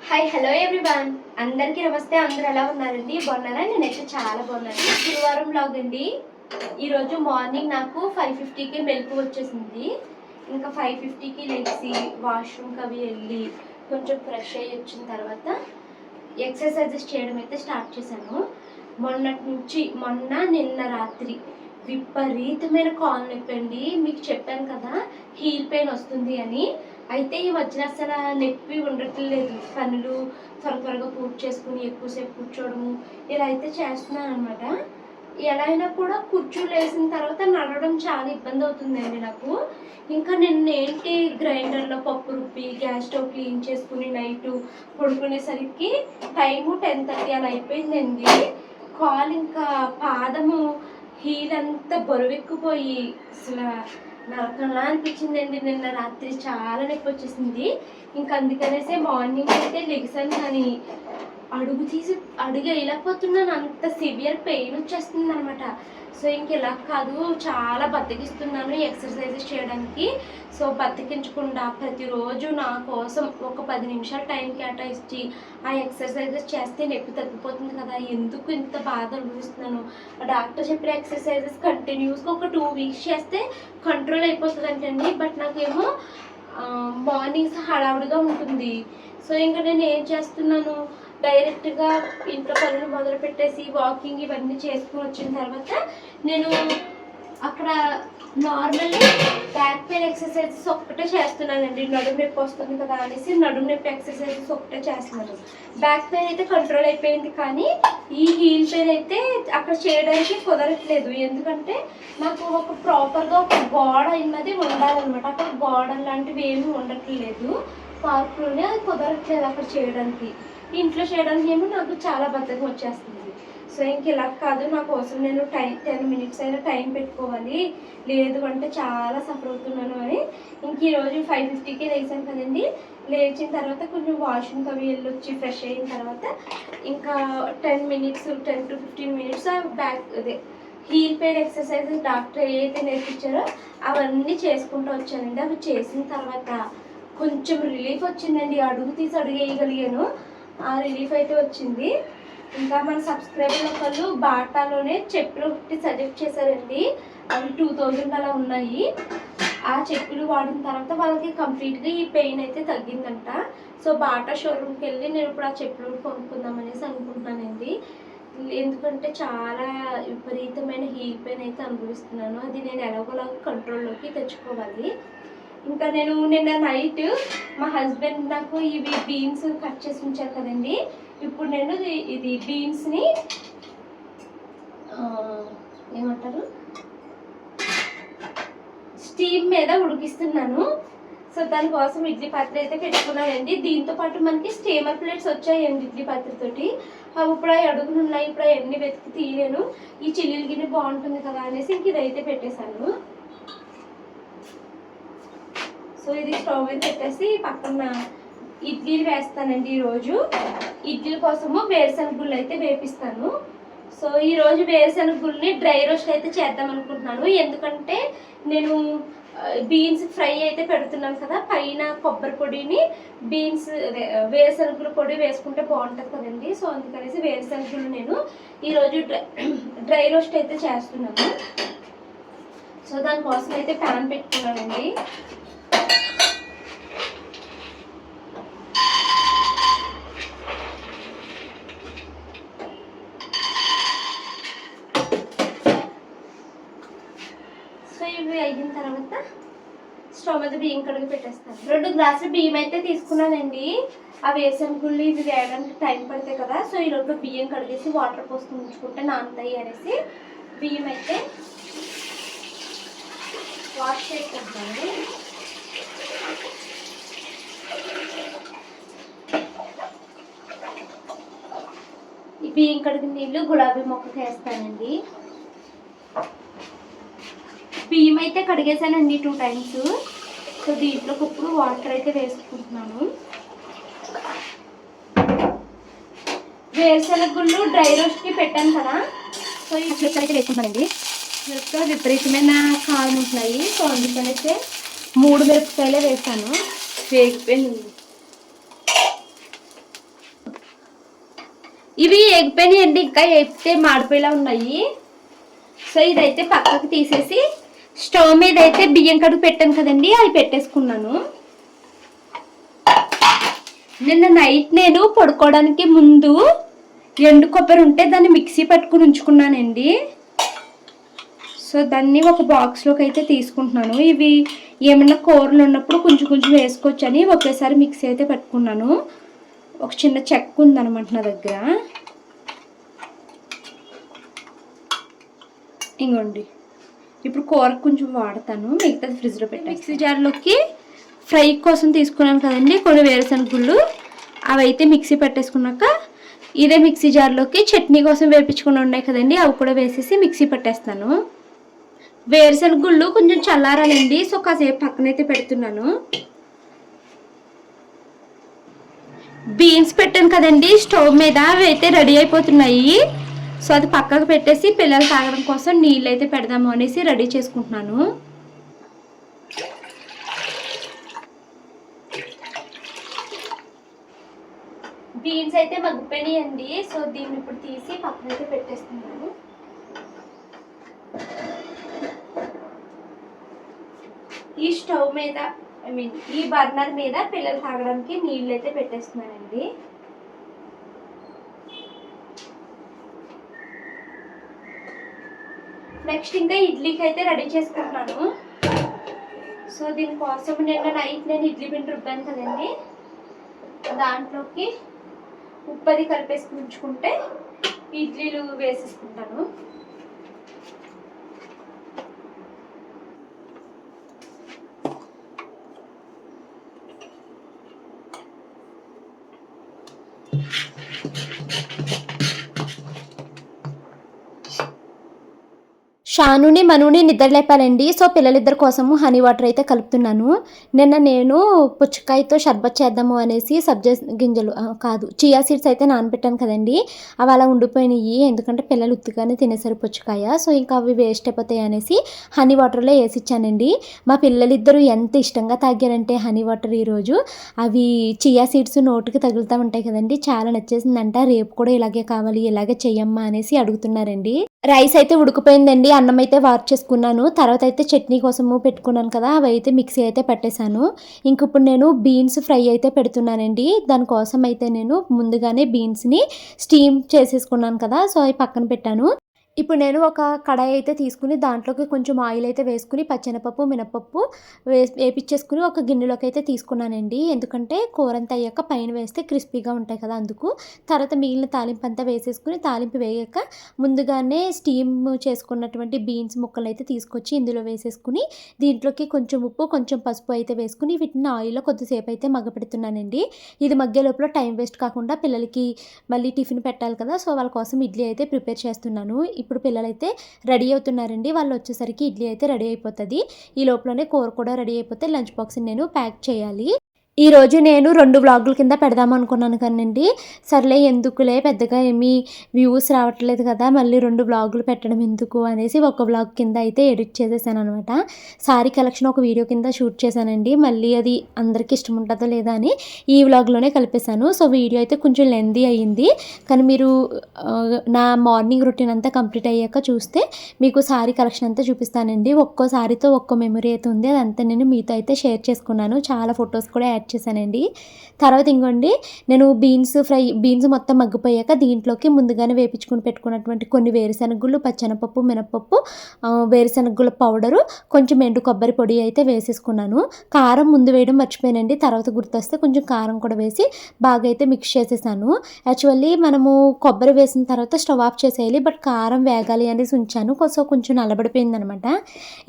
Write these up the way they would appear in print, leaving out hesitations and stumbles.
Hi hello everyone, అందరికీ నమస్తే. అందరూ ఎలా ఉన్నారండి? బాగున్నారా? నేనైతే చాలా బాగున్నాను. గురువారం బ్లాగ్ అండి. ఈరోజు మార్నింగ్ నాకు 5:50కి మెలకు వచ్చేసింది. ఇంకా 5:50కి లేచి వాష్రూమ్కి అవి వెళ్ళి కొంచెం ఫ్రెష్ అయ్యి వచ్చిన తర్వాత ఎక్సర్సైజెస్ చేయడం అయితే స్టార్ట్ చేశాను. నిన్న రాత్రి విపరీతమైన కాల్ నొప్పి అండి. మీకు చెప్పాను కదా హీల్ పెయిన్ వస్తుంది అని. అయితే ఈ మధ్యన అసలు నొప్పి ఉండట్లేదు. పనులు త్వరగా పూర్తి చేసుకుని ఎక్కువసేపు కూర్చోవడము ఇలా అయితే చేస్తున్నాను అనమాట. ఎలా అయినా కూడా కూర్చోలు వేసిన తర్వాత నడవడం చాలా ఇబ్బంది అవుతుందండి నాకు. ఇంకా నిన్నేంటి గ్రైండర్లో పప్పు రుబ్బి గ్యాస్ స్టవ్ క్లీన్ చేసుకుని నైటు పడుకునేసరికి టైము 10:30 అలా అయిపోయిందండి. కాలు ఇంకా పాదము హీల్ అంతా బరువెక్కిపోయి అసలు నరకంలా అనిపించిందండి. నిన్న రాత్రి చాలా నొప్పి వచ్చేసింది. ఇంకా అందుకనేసి మార్నింగ్ అయితే లెగిసాను కానీ అడుగు వేయలేకపోతున్నాను. అంత సివియర్ పెయిన్ వచ్చేస్తుంది అనమాట. సో ఇంక ఇలా కాదు, చాలా బద్దకిస్తున్నాను ఎక్సర్సైజెస్ చేయడానికి. సో బద్దకించకుండా ప్రతిరోజు నా కోసం ఒక 10 నిమిషాలు టైం కేటాయించి ఆ ఎక్సర్సైజెస్ చేస్తే నొప్పి తగ్గిపోతుంది కదా. ఎందుకు ఇంత బాధ అనుభవిస్తున్నాను? డాక్టర్ చెప్పిన ఎక్సర్సైజెస్ కంటిన్యూస్గా ఒక 2 వీక్స్ చేస్తే కంట్రోల్ అయిపోతుంది అంటండి. బట్ నాకేమో మార్నింగ్స్ హడావుడిగా ఉంటుంది. సో ఇంకా నేను ఏం చేస్తున్నాను, డైరెక్ట్గా ఇంట్లో పనులు మొదలు పెట్టేసి వాకింగ్ ఇవన్నీ చేసుకుని వచ్చిన తర్వాత నేను అక్కడ నార్మల్లీ బ్యాక్ పెయిన్ ఎక్సర్సైజెస్ ఒక్కటే చేస్తున్నానండి. నడుము నొప్పి వస్తుంది కదా అనేసి నడుము నొప్పి ఎక్సర్సైజెస్ ఒక్కటే చేస్తున్నాను. బ్యాక్ పెయిన్ అయితే కంట్రోల్ అయిపోయింది, కానీ ఈ హీల్ పెయిన్ అయితే అక్కడ చేయడానికి కుదరట్లేదు. ఎందుకంటే నాకు ఒక ప్రాపర్గా ఒక గోడ అన్నది ఉండాలన్నమాట. అక్కడ గోడ లాంటివి ఏమీ ఉండట్లేదు పార్క్లోనే. అది కుదరట్లేదు అక్కడ చేయడానికి. ఇంట్లో చేయడానికి ఏమో నాకు చాలా బద్ధకం వచ్చేస్తుంది. సో ఇంక ఇలా కాదు, నా కోసం నేను 10 మినిట్స్ అయినా టైం పెట్టుకోవాలి, లేదు అంటే చాలా సఫర్ అవుతున్నాను అని ఇంక ఈరోజు 5:50కి లేచాను కదండి. లేచిన తర్వాత కొంచెం వాష్రూమ్కి అవి వెళ్ళొచ్చి ఫ్రెష్ అయిన తర్వాత ఇంకా 10 to 15 మినిట్స్ అదే హీల్ పెయిన్ ఎక్సర్సైజెస్ డాక్టర్ ఏదైతే నేర్పించారో అవన్నీ చేసుకుంటూ వచ్చానండి. అవి చేసిన తర్వాత కొంచెం రిలీఫ్ వచ్చిందండి. అడుగు తీసి అడుగు వేయగలిగాను. ఆ రిలీఫ్ అయితే వచ్చింది. ఇంకా మన సబ్స్క్రైబర్ ఒకళ్ళు బాటాలోనే చెప్పులు ఒకటి సజెస్ట్ చేశారండి. అవి 2000 అలా ఉన్నాయి. ఆ చెప్పులు వాడిన తర్వాత వాళ్ళకి కంప్లీట్గా ఈ పెయిన్ అయితే తగ్గిందంట. సో బాటా షోరూమ్కి వెళ్ళి నేను ఇప్పుడు ఆ చెప్పులు కొనుక్కుందాం అనేసి అనుకుంటున్నానండి. ఎందుకంటే చాలా విపరీతమైన హీల్ పెయిన్ అయితే అనుభవిస్తున్నాను. అది నేను ఎలాగోలాగా కంట్రోల్లోకి తెచ్చుకోవాలి. ఇంకా నేను నిన్న నైట్ మా హస్బెండ్ నాకు ఇవి బీన్స్ కట్ చేసి ఉంచారు కదండి. ఇప్పుడు నేను ఇది బీన్స్ని ఏమంటారు స్టీమ్ మీద ఉడికిస్తున్నాను. సో దానికోసం ఇడ్లీ పాత్ర అయితే పెట్టుకున్నానండి. దీంతో పాటు మనకి స్టీమర్ ప్లేట్స్ వచ్చాయండి ఇడ్లీ పాత్రతోటి. అవి ఇప్పుడు అడుగులు ఉన్నాయి. ఇప్పుడు అవన్నీ వెతికి తీయలేను. ఈ చిల్లీలు గిన్నె బాగుంటుంది కదా అనేసి ఇంక ఇదైతే పెట్టేశాను. సో ఇది స్టవ్ మీద పెట్టేసి పక్కన ఇడ్లీలు వేస్తానండి. ఈరోజు ఇడ్లీల కోసము వేరుశనగ గుళ్ళు అయితే వేపిస్తాను. సో ఈరోజు వేరుశనగ గుళ్ళని డ్రై రోస్ట్ అయితే చేద్దాం అనుకుంటున్నాను. ఎందుకంటే నేను బీన్స్ ఫ్రై అయితే పెడుతున్నాను కదా, పైన కొబ్బరి పొడిని బీన్స్ వేరుశనగ పొడి వేసుకుంటే బాగుంటుంది కదండి. సో అందుకనేసి వేరుశనగ గుళ్ళు నేను ఈరోజు డ్రై రోస్ట్ అయితే చేస్తున్నాను. సో దానికోసం అయితే ప్యాన్ పెట్టుకున్నానండి. ఇవి అయిన తర్వాత స్టవ్ మీద బియ్యం కడిగి పెట్టేస్తాను. 2 గ్లాసులు బియ్యం అయితే తీసుకున్నానండి. ఆ వేరుశనగ గుళ్ళు ఇవి వేయడానికి టైం పడతాయి కదా. సో ఈ 2 బియ్యం కడిగేసి వాటర్ పోసుకుని ఉంచుకుంటే నానతాయి అనేసి బియ్యం అయితే వాష్ చేసుకుంటాను. ఈ బియ్యం కడిగిన నీళ్ళు గులాబీ మొక్కకి వేస్తానండి. బియ్యం అయితే కడిగేసానండి 2 టైమ్స్. సో దీంట్లోకి ఇప్పుడు వాటర్ అయితే వేసుకుంటున్నాను. వేరుశనగ గుళ్ళు డ్రై రోస్ట్కి పెట్టాను కదా. సో ఈ మిరపకాయలు అయితే వేసుకుంటానండి. మిరపకాయలు విపరీతమైన కారం ఉంటున్నాయి. సో అందుకనైతే 3 మిరపకాయలే వేసాను. వేగిపోయింది. ఇవి ఎగిపోయినాయండి, ఇంకా ఎగితే మాడిపోయేలా ఉన్నాయి. సో ఇదైతే పక్కకు తీసేసి స్టవ్ మీద అయితే బియ్యం కడుగు పెట్టాను కదండి, అది పెట్టేసుకున్నాను. నిన్న నైట్ నేను పడుకోవడానికి ముందు ఎండు కొబ్బరి ఉంటే దాన్ని మిక్సీ పట్టుకుని ఉంచుకున్నానండి. సో దాన్ని ఒక బాక్స్లోకి అయితే తీసుకుంటున్నాను. ఇవి ఏమన్నా కూరలు ఉన్నప్పుడు కొంచెం కొంచెం వేసుకోవచ్చని ఒకేసారి మిక్సీ అయితే పెట్టుకున్నాను. ఒక చిన్న చెక్క ఉందన్నమాట నా దగ్గర. ఇంకోండి, ఇప్పుడు కూరకు కొంచెం వాడతాను, మిగతాది ఫ్రిడ్జ్లో పెట్టి. మిక్సీ జార్లోకి ఫ్రై కోసం తీసుకున్నాను కదండి కొన్ని వేరుశనగ గుళ్ళు, అవి అయితే మిక్సీ పెట్టేసుకున్నాక ఇదే మిక్సీ జార్లోకి చట్నీ కోసం వేపించుకుని ఉన్నాయి కదండి, అవి కూడా వేసేసి మిక్సీ పట్టేస్తాను. వేరుశనగ గుళ్ళు కొంచెం చల్లారాలండి, సో కాసేపు పక్కనైతే పెడుతున్నాను. బీన్స్ పెట్టాను కదండి స్టవ్ మీద, అవి అయితే రెడీ అయిపోతున్నాయి. సో అది పక్కకు పెట్టేసి పిల్లలు తాగడం కోసం నీళ్ళు అయితే పెడదాము అనేసి రెడీ చేసుకుంటున్నాను. బీన్స్ అయితే మగ్గిపోయినాయండి. సో దీన్ని ఇప్పుడు తీసి పక్కనైతే పెట్టేస్తున్నాను. ఈ స్టవ్ మీద ఈ బర్నర్ మీద పిల్లలు తాగడానికి నీళ్ళు అయితే పెట్టేస్తున్నానండి. నెక్స్ట్ ఇంకా ఇడ్లీకి అయితే రెడీ చేసుకుంటున్నాను. సో దీనికోసం నిన్న నైట్ నేను ఇడ్లీ పిండి రుబ్బాను కదండి, దాంట్లోకి ఉప్పు అది కలిపేసుకుని ఉంచుకుంటే ఇడ్లీలు వేసేసుకుంటాను. షానుని మనుని నిద్రలేపాలండి. సో పిల్లలిద్దరి కోసము హనీ వాటర్ అయితే కలుపుతున్నాను. నిన్న నేను పుచ్చకాయతో షర్బత్ చేద్దాము అనేసి సబ్జా గింజలు కాదు చియా సీడ్స్ అయితే నానబెట్టాను కదండి, అవి అలా ఉండిపోయినాయి. ఎందుకంటే పిల్లలు ఉత్తిగానే తినేసారు పుచ్చకాయ. సో ఇంకా అవి వేస్ట్ అయిపోతాయి అనేసి హనీ వాటర్లో వేసి ఇచ్చానండి. మా పిల్లలిద్దరూ ఎంత ఇష్టంగా తాగారంటే హనీ వాటర్ ఈరోజు. అవి చియా సీడ్స్ నోటికి తగులుతూ ఉంటాయి కదండి, చాలా నచ్చేసిందంట. రేపు కూడా ఇలాగే కావాలి, ఇలాగే చెయ్యమ్మా అనేసి అడుగుతున్నారండి. రైస్ అయితే ఉడికిపోయిందండి, అన్నం అయితే వార్చ్ చేసుకున్నాను. తర్వాత అయితే చట్నీ కోసము పెట్టుకున్నాను కదా, అవి అయితే మిక్సీ అయితే పెట్టేశాను. ఇంక ఇప్పుడు నేను బీన్స్ ఫ్రై అయితే పెడుతున్నానండి. దానికోసం అయితే నేను ముందుగానే బీన్స్ని స్టీమ్ చేసేసుకున్నాను కదా, సో అవి పక్కన పెట్టాను. ఇప్పుడు నేను ఒక కడాయి అయితే తీసుకుని దాంట్లోకి కొంచెం ఆయిల్ అయితే వేసుకుని పచ్చెనపప్పు మినపప్పు వేపించేసుకుని ఒక గిన్నెలోకి అయితే తీసుకున్నానండి. ఎందుకంటే కూర అంతా అయ్యాక పైన వేస్తే క్రిస్పీగా ఉంటాయి కదా, అందుకు. తర్వాత మిగిలిన తాలింపు అంతా వేసేసుకుని తాలింపు వేయక ముందుగానే స్టీమ్ చేసుకున్నటువంటి బీన్స్ ముక్కలు అయితే తీసుకొచ్చి ఇందులో వేసేసుకుని దీంట్లోకి కొంచెం ఉప్పు కొంచెం పసుపు అయితే వేసుకుని వీటిని ఆయిల్లో కొద్దిసేపు అయితే మగ్గపెడుతున్నానండి. ఇది మగ్గే లోపల టైం వేస్ట్ కాకుండా పిల్లలకి మళ్ళీ టిఫిన్ పెట్టాలి కదా, సో వాళ్ళ కోసం ఇడ్లీ అయితే ప్రిపేర్ చేస్తున్నాను. ఇప్పుడు పిల్లలైతే రెడీ అవుతున్నారండి, వాళ్ళు వచ్చేసరికి ఇడ్లీ అయితే రెడీ అయిపోతుంది. ఈ లోపలనే కూర కూడా రెడీ అయిపోతే లంచ్ బాక్స్ని నేను ప్యాక్ చేయాలి. ఈరోజు నేను 2 వ్లాగుల కింద పెడదాం అనుకున్నాను కానండి, సర్లే ఎందుకులే పెద్దగా ఏమీ వ్యూస్ రావట్లేదు కదా, మళ్ళీ 2 వ్లాగులు పెట్టడం ఎందుకు అనేసి ఒక వ్లాగ్ కింద అయితే ఎడిట్ చేసేసాను అనమాట. సారీ కలెక్షన్ ఒక వీడియో కింద షూట్ చేశానండి, మళ్ళీ అది అందరికీ ఇష్టం ఉంటుందో లేదా అని ఈ వ్లాగ్లోనే కలిపేశాను. సో వీడియో అయితే కొంచెం లెందీ అయ్యింది, కానీ మీరు నా మార్నింగ్ రొటీన్ అంతా కంప్లీట్ అయ్యాక చూస్తే మీకు సారీ కలెక్షన్ అంతా చూపిస్తానండి. ఒక్కో సారీతో ఒక్కో మెమరీ అయితే ఉంది, అదంతా నేను మీతో అయితే షేర్ చేసుకున్నాను. చాలా ఫొటోస్ కూడా యాడ్ చేశానండి. తర్వాత ఇంకోండి, నేను బీన్స్ మొత్తం మగ్గిపోయాక దీంట్లోకి ముందుగానే వేపించుకుని పెట్టుకున్నటువంటి కొన్ని వేరుశనగుళ్ళు పచ్చెనపప్పు మినపప్పు వేరుశనగుళ్ళ పౌడరు కొంచెం ఎండు కొబ్బరి పొడి అయితే వేసేసుకున్నాను. కారం ముందు వేయడం మర్చిపోయానండి, తర్వాత గుర్తొస్తే కొంచెం కారం కూడా వేసి బాగా అయితే మిక్స్ చేసేసాను. యాక్చువల్లీ మనము కొబ్బరి వేసిన తర్వాత స్టవ్ ఆఫ్ చేసేయాలి, బట్ కారం వేగాలి అనేసి ఉంచాను. సో కొంచెం నల్లబడిపోయింది అనమాట.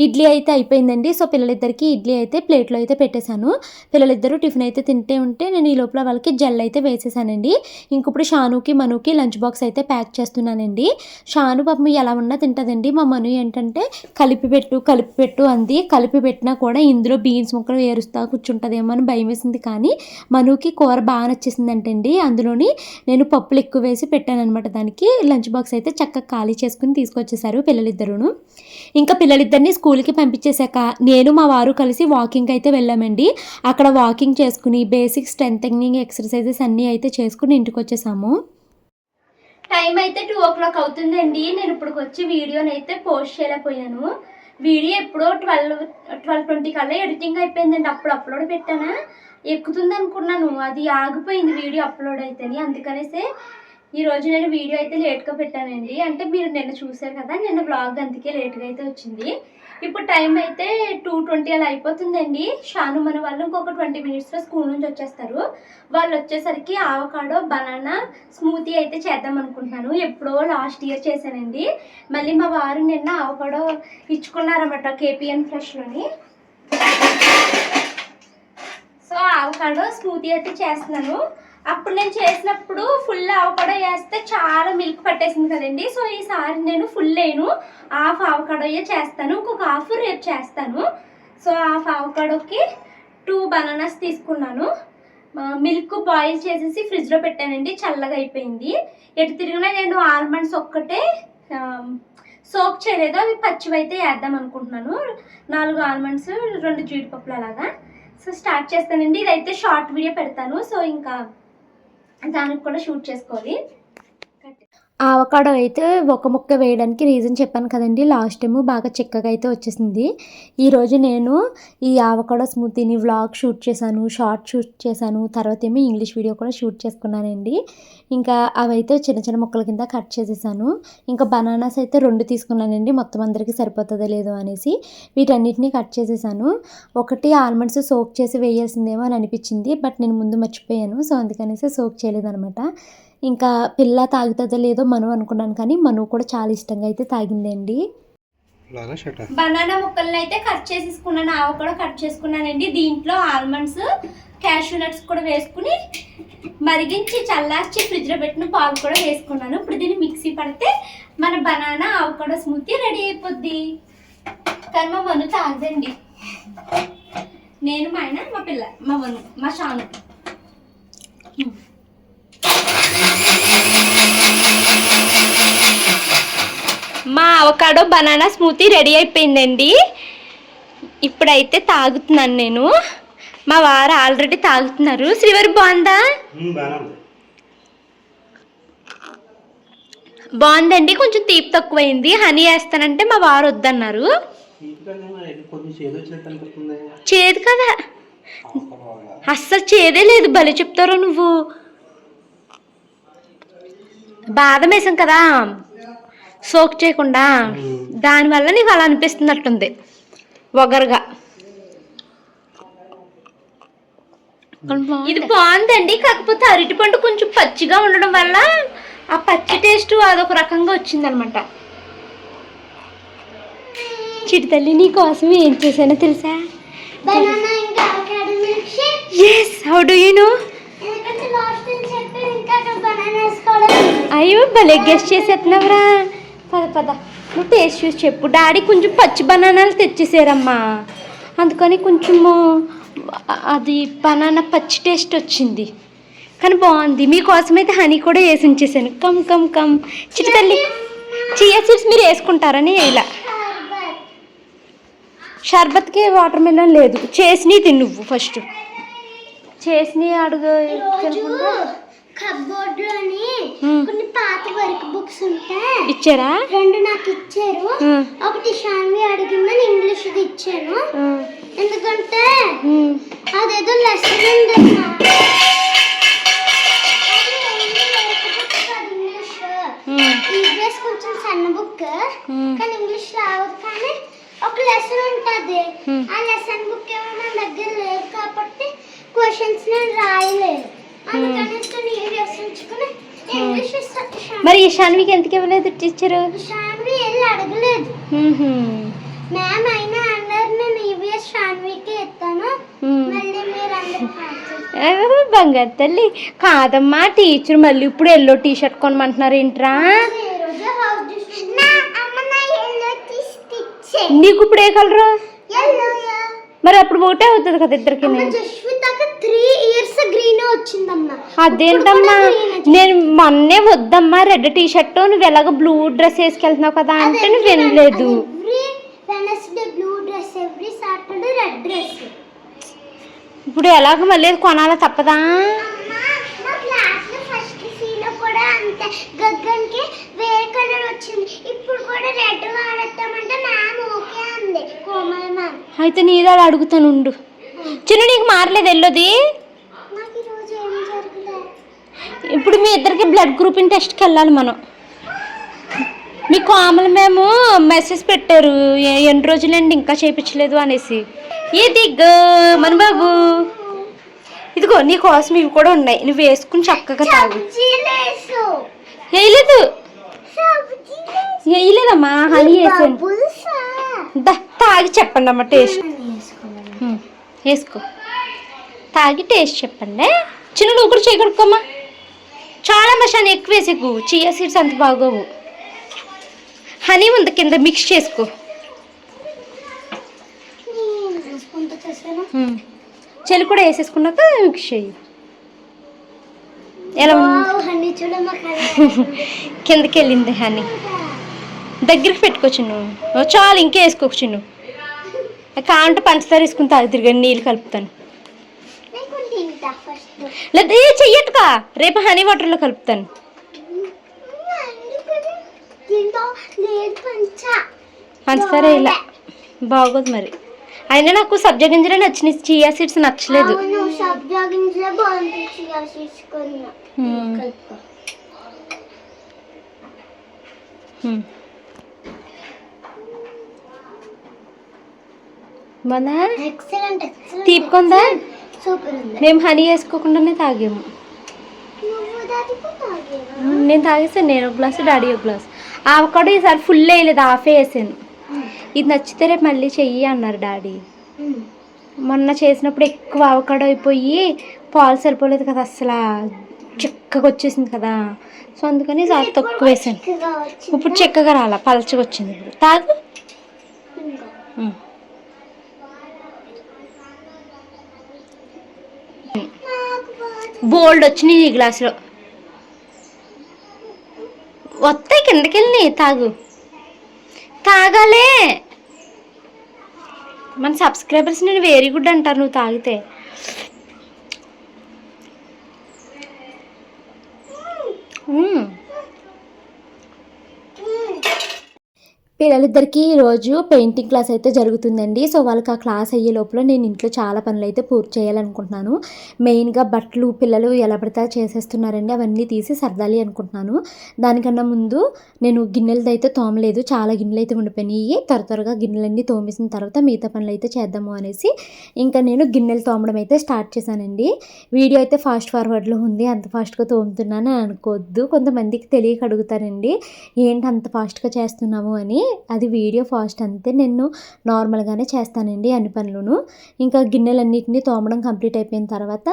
ఇడ్లీ అయితే అయిపోయిందండి. సో పిల్లలిద్దరికి ఇడ్లీ అయితే ప్లేట్లో అయితే పెట్టేశాను. పిల్లలిద్దరూ టిఫిన్ అయితే తింటే ఉంటే నేను ఈ లోపల వాళ్ళకి జెల్ అయితే వేసేసానండి. ఇంకప్పుడు షానుకి మనుకి లంచ్ బాక్స్ అయితే ప్యాక్ చేస్తున్నానండి. షాను పాపం ఎలా ఉన్నా తింటుందండి. మా మను ఏంటంటే కలిపి పెట్టు అంది. కలిపి పెట్టినా కూడా ఇందులో బీన్స్ ముక్కలు ఏరుస్తా కూర్చుంటుందేమో అని భయం వేసింది, కానీ మనుకి కూర బాగా నచ్చేసిందంటండి. అందులోని నేను పప్పులు ఎక్కువ వేసి పెట్టాను అనమాట. దానికి లంచ్ బాక్స్ అయితే చక్కగా ఖాళీ చేసుకుని తీసుకొచ్చేసారు పిల్లలిద్దరూను. ఇంకా పిల్లలిద్దరిని స్కూల్కి పంపించేశాక నేను మా వారు కలిసి వాకింగ్ అయితే వెళ్ళామండి. అక్కడ వాకింగ్ చేసుకుని బేసిక్ స్ట్రెంథెనింగ్ ఎక్సర్సైజెస్ అన్నీ అయితే చేసుకుని ఇంటికి వచ్చేసాము. టైం అయితే 2 o'clock అవుతుందండి. నేను ఇప్పటికి వచ్చి వీడియోని అయితే పోస్ట్ చేయలేకపోయాను. వీడియో ఎప్పుడో 12:20 కల్లా ఎడిటింగ్ అయిపోయిందండి. అప్పుడు అప్లోడ్ పెట్టానా, ఎక్కుతుంది అనుకున్నాను, అది ఆగిపోయింది వీడియో అప్లోడ్ అయితేని. అందుకనేసి ఈరోజు నేను వీడియో అయితే లేట్గా పెట్టానండి. అంటే మీరు నిన్న చూసారు కదా, నిన్న బ్లాగ్ అందుకే లేట్గా అయితే వచ్చింది. ఇప్పుడు టైం అయితే 2:20 అలా అయిపోతుందండి. షాను మన వాళ్ళు ఇంకొక 20 minutesలో స్కూల్ నుంచి వచ్చేస్తారు. వాళ్ళు వచ్చేసరికి ఆవకాడో బనానా స్మూతీ అయితే చేద్దాం అనుకుంటున్నాను. ఎప్పుడో లాస్ట్ ఇయర్ చేశానండి. మళ్ళీ మా వారు నిన్న ఆవకాడో ఇచ్చుకున్నారన్నమాట కేపీఎన్ ఫ్రెష్లోని. సో ఆవకాడో స్మూతీ అయితే చేస్తున్నాను. అప్పుడు నేను చేసినప్పుడు ఫుల్ ఆవకాడో వేస్తే చాలా మిల్క్ పట్టేసింది కదండి. సో ఈసారి నేను ఫుల్ వేయను, హాఫ్ ఆవకాడోయే చేస్తాను. ఇంకొక హాఫ్ రేపు చేస్తాను. సో హాఫ్ ఆవకాడోకి 2 బనానాస్ తీసుకున్నాను. మిల్క్ బాయిల్ చేసేసి ఫ్రిడ్జ్లో పెట్టానండి, చల్లగా అయిపోయింది. ఎటు తిరిగినా నేను ఆల్మండ్స్ ఒక్కటే సోక్ చేయలేదు, అవి పచ్చివైతే వేద్దాం అనుకుంటున్నాను. 4 ఆల్మండ్స్ 2 జీడిపప్పులు అలాగా. సో స్టార్ట్ చేస్తానండి. ఇదైతే షార్ట్ వీడియో పెడతాను. సో ఇంకా దానికి కూడా షూట్ చేసుకోవాలి. ఆవకాడో అయితే ఒక ముక్క వేయడానికి రీజన్ చెప్పాను కదండి, లాస్ట్ టైము బాగా చిక్కగా అయితే వచ్చేసింది. ఈరోజు నేను ఈ ఆవకాడో స్మూతీని వ్లాగ్ షూట్ చేశాను, షార్ట్ షూట్ చేశాను, తర్వాత ఏమో ఇంగ్లీష్ వీడియో కూడా షూట్ చేసుకున్నానండి. ఇంకా అవైతే చిన్న చిన్న ముక్కల కింద కట్ చేసేసాను. ఇంకా బనానాస్ అయితే 2 తీసుకున్నానండి, మొత్తం అందరికీ సరిపోతుందో లేదో అనేసి వీటన్నిటిని కట్ చేసేసాను. ఒకటి ఆల్మండ్స్ సోక్ చేసి వేయాల్సిందేమో అని అనిపించింది, బట్ నేను ముందు మర్చిపోయాను. సో అందుకనేసి సోక్ చేయలేదనమాట. ఇంకా పిల్ల తాగుతుందో లేదో మను అనుకున్నాను, కానీ మను కూడా చాలా ఇష్టంగా అయితే తాగిందండి. బనానా ముక్కల్ని అయితే కట్ చేసేసుకున్నాను, ఆవకాడో కట్ చేసుకున్నానండి. దీంట్లో ఆల్మండ్స్ క్యాషూ నట్స్ కూడా వేసుకుని మరిగించి చల్లార్చి ఫ్రిడ్జ్లో పెట్టిన పాలు కూడా వేసుకున్నాను. ఇప్పుడు దీన్ని మిక్సీ పడితే మన బనానా ఆవకాడో స్మూతీ రెడీ అయిపోద్ది. కానీ మా మను తాగదండి, నేను మా ఆయన మా పిల్ల మా మను మా షాను. మా అవకాడో బనానా స్మూతీ రెడీ అయిపోయిందండి. ఇప్పుడైతే తాగుతున్నాను నేను, మా వారు ఆల్రెడీ తాగుతున్నారు. శ్రీవారి బాగుందా? బాగుందండి, కొంచెం తీపి తక్కువైంది. హనీ వేస్తానంటే మా వారు వద్దన్నారు. చేదు కదా, అస్సలు చేదే లేదు. భలే చెప్తారో నువ్వు. బాదం వేసాం కదా సోక్ చేయకుండా, దానివల్ల నీకు అలా అనిపిస్తున్నట్టుంది ఒగరుగా. ఇది బాగుందండి, కాకపోతే అరటిపండు కొంచెం పచ్చిగా ఉండడం వల్ల ఆ పచ్చి టేస్ట్ అదొక రకంగా వచ్చిందనమాట. చిటి తల్లి నీ కోసం ఏం చేశానో తెలుసా? yes, how do you know? అయ్యో భలే గెస్ట్ చేసేస్తున్నావురా. పద పద నువ్వు టేస్ట్ చూసి చెప్పు. డాడీ కొంచెం పచ్చి బనానాలు తెచ్చేసారమ్మా, అందుకని కొంచెము అది బనానా పచ్చి టేస్ట్ వచ్చింది, కానీ బాగుంది. మీకోసమైతే హనీ కూడా వేసి ఉంచేసాను. కమ్ కమ్ కమ్ చిట్టి తల్లి. చియా సీడ్స్ మీరు వేసుకుంటారని ఇలా. షర్బత్కి వాటర్ మిలన్ లేదు, చేసినవి తిను నువ్వు. ఫస్ట్ చేసినవి అడుగు. కబోర్డ్ లోని కొన్ని పాత వర్క్ బుక్స్ ఉంటే ఇచ్చారా? 2 నాకు ఇచ్చారు. ఒకటి షాన్వి అడిగిందని ఇంగ్లీష్ ది ఇచ్చాను, ఎందుకంటే అదేదో లెసన్ ఉందమ్మా. ఇంగ్లీష్ కొంచెం సన్న బుక్, కానీ ఇంగ్లీష్ రావదు. కానీ ఒక లెసన్ ఉంటుంది, ఆ లెసన్ బుక్ ఏమో మన దగ్గర లేదు కాబట్టి క్వశ్చన్స్ నేను రాయలేదు. మరి షాన్వికి ఎందుకు ఇవ్వలేదు టీచరు? షాన్వి వెళ్ళి అడగలేదు. మ్యామ్ అయినా అన్నారు నేను ఈవీఎస్ షాన్వికి ఇస్తాను, మళ్ళీ మీరు బంగారు తల్లి. కాదమ్మా టీచర్ మళ్ళీ ఇప్పుడు ఎల్లో టీ షర్ట్ కొనమంటున్నారు ఏంట్రా? నీకు ఇప్పుడు ఏ కలరు? మరి అప్పుడు ఒకటే అవుతుంది కదా ఇద్దరికి. 3 years గ్రీన్ వచ్చిందమ్మా. అదేంటమ్మా, నేను మొన్నే వద్దమ్మా రెడ్ టీ షర్ట్, నువ్వు ఎలాగో బ్లూ డ్రెస్ వేసుకెళ్తున్నావు కదా అంటే నువ్వు వినలేదు. ఇప్పుడు ఎలాగ మళ్ళీ కొనాలా తప్పదా? గగ్గన్కి లేకపోతే నీదా అడుగుతాను ఉండు. చిన్న నీకు మారలేదు వెళ్ళొది. నాకు ఈరోజు ఏం జరగలేదు. ఇప్పుడు మీ ఇద్దరికి బ్లడ్ గ్రూపింగ్ టెస్ట్కి వెళ్ళాలి మనం. మీ కోమలు మేము మెసేజ్ పెట్టారు ఎన్ని రోజులండి ఇంకా చేయించలేదు అనేసి. ఇదిగో మన బాబు, ఇదిగో నీ కోసం ఇవి కూడా ఉన్నాయి, నువ్వు వేసుకుని చక్కగా తాగు. వేయలేదు వేయలేదమ్మా, హనీ వేసాను. తాగి చెప్పండి అమ్మ టేస్ట్. వేసుకో, తాగి టేస్ట్ చెప్పండి. చిన్న నువ్వు కూడా చేయగలుగుకోమ్మా. చాలా మసాలా ఎక్కువ వేసేకు, చియా సీడ్స్ అంత బాగోవు. హనీ ఉంది కింద, మిక్స్ చేసుకో. చెల్లి కూడా వేసేసుకున్నాక మిక్స్ చెయ్యి. ఎలా కిందకి వెళ్ళింది హనీ. దగ్గరికి పెట్టుకోవచ్చు నువ్వు, చాలు ఇంకే వేసుకోవచ్చు నువ్వు. కాంట పంచదార వేసుకుని తాగుతురు కానీ నీళ్ళు కలుపుతాను. లేదా చెయ్యట్టుగా రేపు హనీ వాటర్లో కలుపుతాను. పంచదార ఇలా బాగోదు మరి. అయినా నాకు సబ్జా గింజలే నచ్చినాయి, చియా సీడ్స్ నచ్చలేదు. తీపుకుందా? మేము హనీ వేసుకోకుండానే తాగాము. నేను తాగేసాను, నేను ఒక గ్లాసు, డాడీ ఒక గ్లాసు. ఆవకాడో ఈసారి ఫుల్ వేయలేదు, హాఫే వేసాను. ఇది నచ్చితే రేపు మళ్ళీ చెయ్యి అన్నారు డాడీ. మొన్న చేసినప్పుడు ఎక్కువ ఆవకాడో అయిపోయి పాలు సరిపోలేదు కదా, అసలు చిక్కగా వచ్చేసింది కదా, సో అందుకని ఈసారి తక్కువ వేసాను. ఇప్పుడు చిక్కగా రాలా, పలచగా వచ్చింది. ఇప్పుడు తాగు. బోల్డ్ వచ్చినాయి ఈ గ్లాసులో, వస్తాయి కిందకి వెళ్ళి. తాగు, తాగాలే. మన సబ్స్క్రైబర్స్ నేను వెరీ గుడ్ అంటారు నువ్వు తాగితే. పిల్లలిద్దరికీ ఈరోజు పెయింటింగ్ క్లాస్ అయితే జరుగుతుందండి. సో వాళ్ళకి ఆ క్లాస్ అయ్యే లోపల నేను ఇంట్లో చాలా పనులు అయితే పూర్తి చేయాలనుకుంటున్నాను. మెయిన్గా బట్టలు పిల్లలు ఎలా పడితే చేసేస్తున్నారండి, అవన్నీ తీసి సర్దాలి అనుకుంటున్నాను. దానికన్నా ముందు నేను గిన్నెలది అయితే తోమలేదు, చాలా గిన్నెలు అయితే ఉండిపోయినాయి. త్వరగా గిన్నెలన్నీ తోమేసిన తర్వాత మిగతా పనులు అయితే చేద్దాము అనేసి ఇంకా నేను గిన్నెలు తోమడం అయితే స్టార్ట్ చేశానండి. వీడియో అయితే ఫాస్ట్ ఫార్వర్డ్లో ఉంది, అంత ఫాస్ట్గా తోముతున్నాను అనుకోవద్దు. కొంతమందికి తెలియక అడుగుతారండి ఏంటి అంత ఫాస్ట్గా చేస్తున్నాము అని. అది వీడియో ఫాస్ట్ అంతే, నేను నార్మల్గానే చేస్తానండి అన్ని పనులను. ఇంకా గిన్నెలన్నిటిని తోమడం కంప్లీట్ అయిపోయిన తర్వాత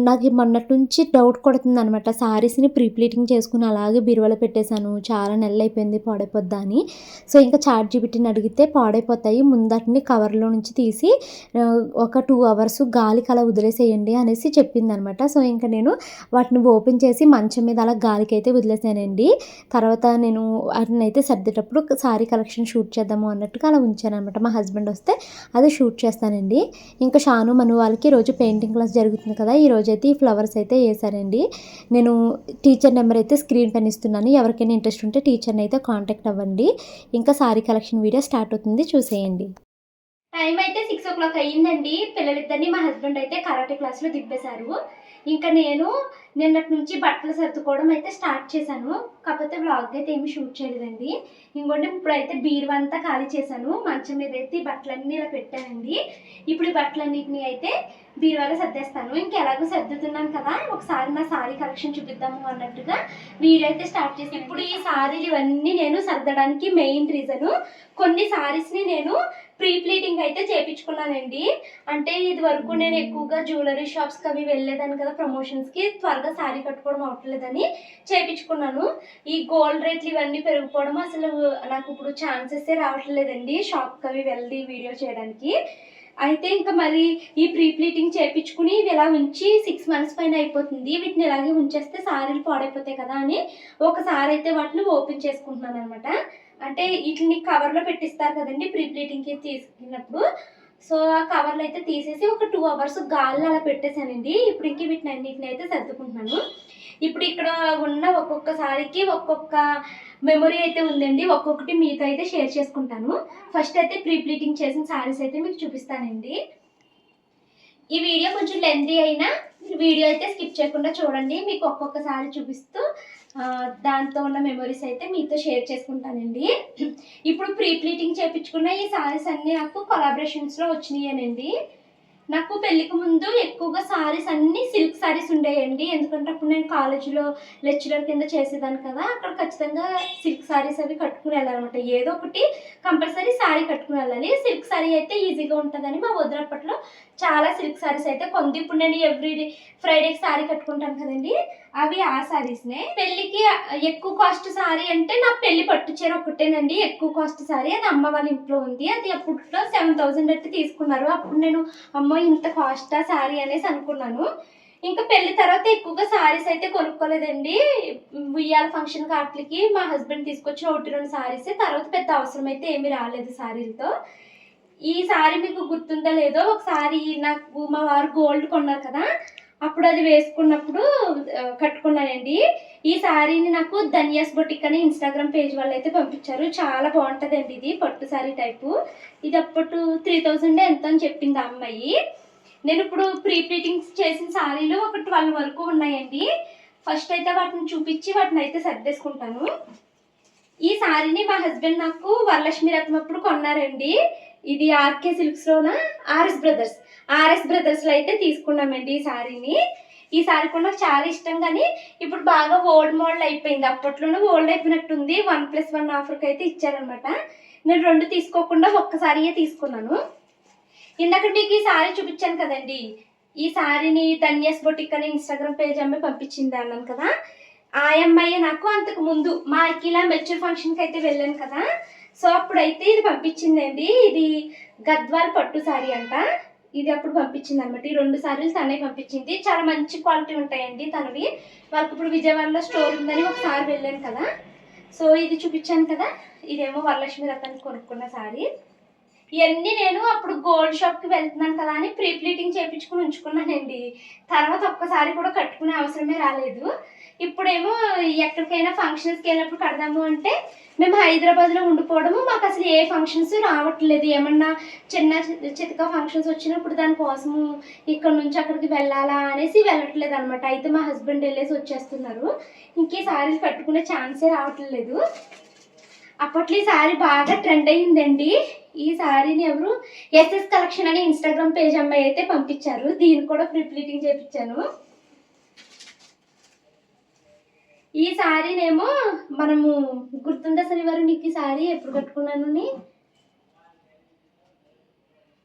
నాకు మొన్నటి నుంచి డౌట్ కొడుతుంది అనమాట. శారీస్ని ప్రీప్లీటింగ్ చేసుకుని అలాగే బీరువాలో పెట్టేశాను, చాలా నెలలు అయిపోయింది పాడైపోద్దా అని. సో ఇంకా ChatGPTని అడిగితే పాడైపోతాయి, ముందటిని కవర్లో నుంచి తీసి ఒక 2 hours గాలికి అలా వదిలేసేయండి అనేసి చెప్పింది అనమాట. సో ఇంకా నేను వాటిని ఓపెన్ చేసి మంచం మీద అలా గాలికి అయితే వదిలేసానండి. తర్వాత నేను వాటిని అయితే సర్దేటప్పుడు శారీ కలెక్షన్ షూట్ చేద్దాము అన్నట్టుగా అలా ఉంచాను అనమాట. మా హస్బెండ్ వస్తే అది షూట్ చేస్తానండి. ఇంకా షాను మను వాళ్ళకి ఈరోజు పెయింటింగ్ క్లాస్ జరుగుతుంది కదా, ఈరోజైతే ఈ ఫ్లవర్స్ అయితే వేసారండి. నేను టీచర్ నెంబర్ అయితే స్క్రీన్ పైన ఇస్తున్నాను, ఎవరికైనా ఇంట్రెస్ట్ ఉంటే టీచర్ని అయితే కాంటాక్ట్ అవ్వండి. ఇంకా సారీ కలెక్షన్ వీడియో స్టార్ట్ అవుతుంది, చూసేయండి. టైం అయితే 6 o'clock అయ్యిందండి. పిల్లలిద్దరిని మా హస్బెండ్ అయితే కరాటే క్లాస్లో దింపేశారు. ఇంకా నేను నిన్నటి నుంచి బట్టలు సర్దుకోవడం అయితే స్టార్ట్ చేశాను. కాకపోతే వ్లాగ్ అయితే ఏమి షూట్ చేయలేదండి. ఇంకోటి ఇప్పుడైతే బీరువా అంతా ఖాళీ చేశాను, మంచం మీద అయితే ఈ బట్టలన్నీ ఇలా పెట్టానండి. ఇప్పుడు ఈ బట్టలన్నింటినీ అయితే బీరువాలో సర్దేస్తాను. ఇంకెలాగో సర్దుతున్నాను కదా, ఒకసారి నా సారీ కలెక్షన్ చూపిద్దాము అన్నట్టుగా వీడియో అయితే స్టార్ట్ చేశాను. ఇప్పుడు ఈ సారీలు ఇవన్నీ నేను సర్దడానికి మెయిన్ రీజను, కొన్ని సారీస్ని నేను ప్రీప్లీటింగ్ అయితే చేయించుకున్నానండి. అంటే ఇది వరకు నేను ఎక్కువగా జ్యువెలరీ షాప్స్కి అవి వెళ్ళేదాన్ని కదా ప్రమోషన్స్కి, త్వరగా శారీ కట్టుకోవడం అవ్వట్లేదని చేయించుకున్నాను. ఈ గోల్డ్ రేట్లు ఇవన్నీ పెరిగిపోవడం అసలు నాకు ఇప్పుడు ఛాన్సెస్ రావట్లేదండి షాప్కి అవి వెళ్ళి వీడియో చేయడానికి. అయితే ఇంకా మరి ఈ ప్రీప్లీటింగ్ చేయించుకుని ఇవి ఇలా ఉంచి 6 months పైన అయిపోతుంది, వీటిని ఇలాగే ఉంచేస్తే సారీలు పాడైపోతాయి కదా అని ఒకసారి అయితే వాటిని ఓపెన్ చేసుకుంటున్నాను అనమాట. అంటే వీటిని కవర్లో పెట్టిస్తారు కదండి ప్రీప్లీటింగ్కి తీసుకున్నప్పుడు, సో ఆ కవర్లు అయితే తీసేసి ఒక 2 hours గాల్లో అలా పెట్టేశానండి. ఇప్పుడు ఇంక వీటిని అన్నిటిని అయితే సర్దుకుంటున్నాను. ఇప్పుడు ఇక్కడ ఉన్న ఒక్కొక్క సారీకి ఒక్కొక్క మెమొరీ అయితే ఉందండి. ఒక్కొక్కటి మీతో అయితే షేర్ చేసుకుంటాను. ఫస్ట్ అయితే ప్రీ ప్లీటింగ్ చేసిన శారీస్ అయితే మీకు చూపిస్తానండి. ఈ వీడియో కొంచెం లెంతీ అయినా వీడియో అయితే స్కిప్ చేయకుండా చూడండి. మీకు ఒక్కొక్కసారి చూపిస్తూ దాంతో ఉన్న మెమొరీస్ అయితే మీతో షేర్ చేసుకుంటానండి. ఇప్పుడు ప్రీ ప్లీటింగ్ చేయించుకున్న ఈ శారీస్ అన్నీ నాకు కొలాబరేషన్స్లో వచ్చినాయనండి. నాకు పెళ్ళికి ముందు ఎక్కువగా శారీస్ అన్నీ సిల్క్ శారీస్ ఉండేయండి. ఎందుకంటే అప్పుడు నేను కాలేజీలో లెక్చరర్ కింద చేసేదాన్ని కదా, అక్కడ ఖచ్చితంగా సిల్క్ శారీస్ అవి కట్టుకుని వెళ్ళాలన్నమాట. ఏదో ఒకటి కంపల్సరీ శారీ కట్టుకుని వెళ్ళాలి. సిల్క్ శారీ అయితే ఈజీగా ఉంటుందని మా వదినప్పట్లో చాలా సిల్క్ శారీస్ అయితే కొంది. ఇప్పుడు నేను ఎవ్రీ ఫ్రైడేకి శారీ కట్టుకుంటాను కదండి, అవి ఆ శారీస్నే. పెళ్ళికి ఎక్కువ కాస్ట్ శారీ అంటే నా పెళ్లి పట్టు చీర ఒకటేనండి ఎక్కువ కాస్ట్ శారీ. అది అమ్మ వాళ్ళ ఇంట్లో ఉంది. అది అప్పట్లో 7,000 అయితే తీసుకున్నారు. అప్పుడు నేను అమ్మో ఇంత కాస్టా శారీ అనేసి అనుకున్నాను. ఇంకా పెళ్లి తర్వాత ఎక్కువగా శారీస్ అయితే కొనుక్కోలేదండి. ఉయ్యాల ఫంక్షన్ వాటికి మా హస్బెండ్ తీసుకొచ్చిన 1-2 శారీస్, తర్వాత పెద్ద అవసరం అయితే ఏమీ రాలేదు శారీలతో. ఈ శారీ మీకు గుర్తుందో లేదో, ఒకసారి నాకు మా వారు గోల్డ్ కొన్నారు కదా, అప్పుడు అది వేసుకున్నప్పుడు కట్టుకున్నానండి. ఈ శారీని నాకు ధన్యాస్ బొటిక్ అని ఇన్స్టాగ్రామ్ పేజ్ వాళ్ళు అయితే పంపించారు. చాలా బాగుంటుందండి. ఇది పట్టు శారీ టైపు. ఇది అప్పుడు 3,000 ఎంత అని చెప్పింది ఆ అమ్మాయి. నేను ఇప్పుడు ప్రీ ప్లీటింగ్స్ చేసిన శారీలు ఒక 12 వరకు ఉన్నాయండి. ఫస్ట్ అయితే వాటిని చూపించి వాటిని అయితే సర్దేసుకుంటాను. ఈ శారీని మా హస్బెండ్ నాకు వరలక్ష్మి రథం అప్పుడు కొన్నారండి. ఇది ఆర్కే సిల్క్స్లోన ఆర్ఎస్ బ్రదర్స్లో అయితే తీసుకున్నామండి ఈ శారీని. ఈ శారీ కూడా నాకు చాలా ఇష్టం, కానీ ఇప్పుడు బాగా ఓల్డ్ మోడల్ అయిపోయింది. అప్పట్లోనే ఓల్డ్ అయిపోయినట్టుంది. 1+1 ఆఫర్కి అయితే ఇచ్చారనమాట. నేను 2 తీసుకోకుండా ఒక్కసారియే తీసుకున్నాను. ఇందాక మీకు ఈ శారీ చూపించాను కదండి, ఈ శారీని ధన్యాస్ బొటిక్ అని ఇన్స్టాగ్రామ్ పేజ్ అమ్మాయి పంపించింది అన్నాను కదా, ఆ అమ్మాయి నాకు అంతకు ముందు మా అఖిల మెచ్యూర్ ఫంక్షన్కి అయితే వెళ్ళాను కదా, సో అప్పుడైతే ఇది పంపించిందండి. ఇది గద్వాల్ పట్టు శారీ అంట. ఇది అప్పుడు పంపించింది అనమాట. ఈ 2 శారీలు తనే పంపించింది. చాలా మంచి క్వాలిటీ ఉంటాయండి తనవి. వాళ్ళకి ఇప్పుడు విజయవాడలో స్టోర్ ఉందని ఒకసారి వెళ్ళాను కదా, సో ఇది చూపించాను కదా, ఇదేమో వరలక్ష్మి రథానికి కొనుక్కున్న శారీ. ఇవన్నీ నేను అప్పుడు గోల్డ్ షాప్కి వెళ్తున్నాను కదా అని ప్రీ ప్లీటింగ్ చేయించుకుని ఉంచుకున్నానండి. తర్వాత ఒక్కసారి కూడా కట్టుకునే అవసరమే రాలేదు. ఇప్పుడేమో ఎక్కడికైనా ఫంక్షన్స్కి వెళ్ళినప్పుడు కడదాము అంటే మేము హైదరాబాద్లో ఉండిపోవడము, మాకు అసలు ఏ ఫంక్షన్స్ రావట్లేదు. ఏమన్నా చిన్న చితక ఫంక్షన్స్ వచ్చినప్పుడు దానికోసము ఇక్కడ నుంచి అక్కడికి వెళ్ళాలా అనేసి వెళ్ళట్లేదు అనమాట. అయితే మా హస్బెండ్ వెళ్ళేసి వచ్చేస్తున్నారు. ఇంకే శారీలు కట్టుకునే ఛాన్సే రావట్లేదు. అప్పట్లో ఈ శారీ బాగా ట్రెండ్ అయ్యిందండి. ఈ శారీని ఎవరు ఎస్ఎస్ కలెక్షన్ అని ఇన్స్టాగ్రామ్ పేజ్ అమ్మాయి అయితే పంపించారు. దీన్ని కూడా ప్రీ ప్లీటింగ్ చేయించాను. ఈ శారీనేమో మనము గుర్తుందా శనివారం నీకు ఈ శారీ ఎప్పుడు కట్టుకున్నాను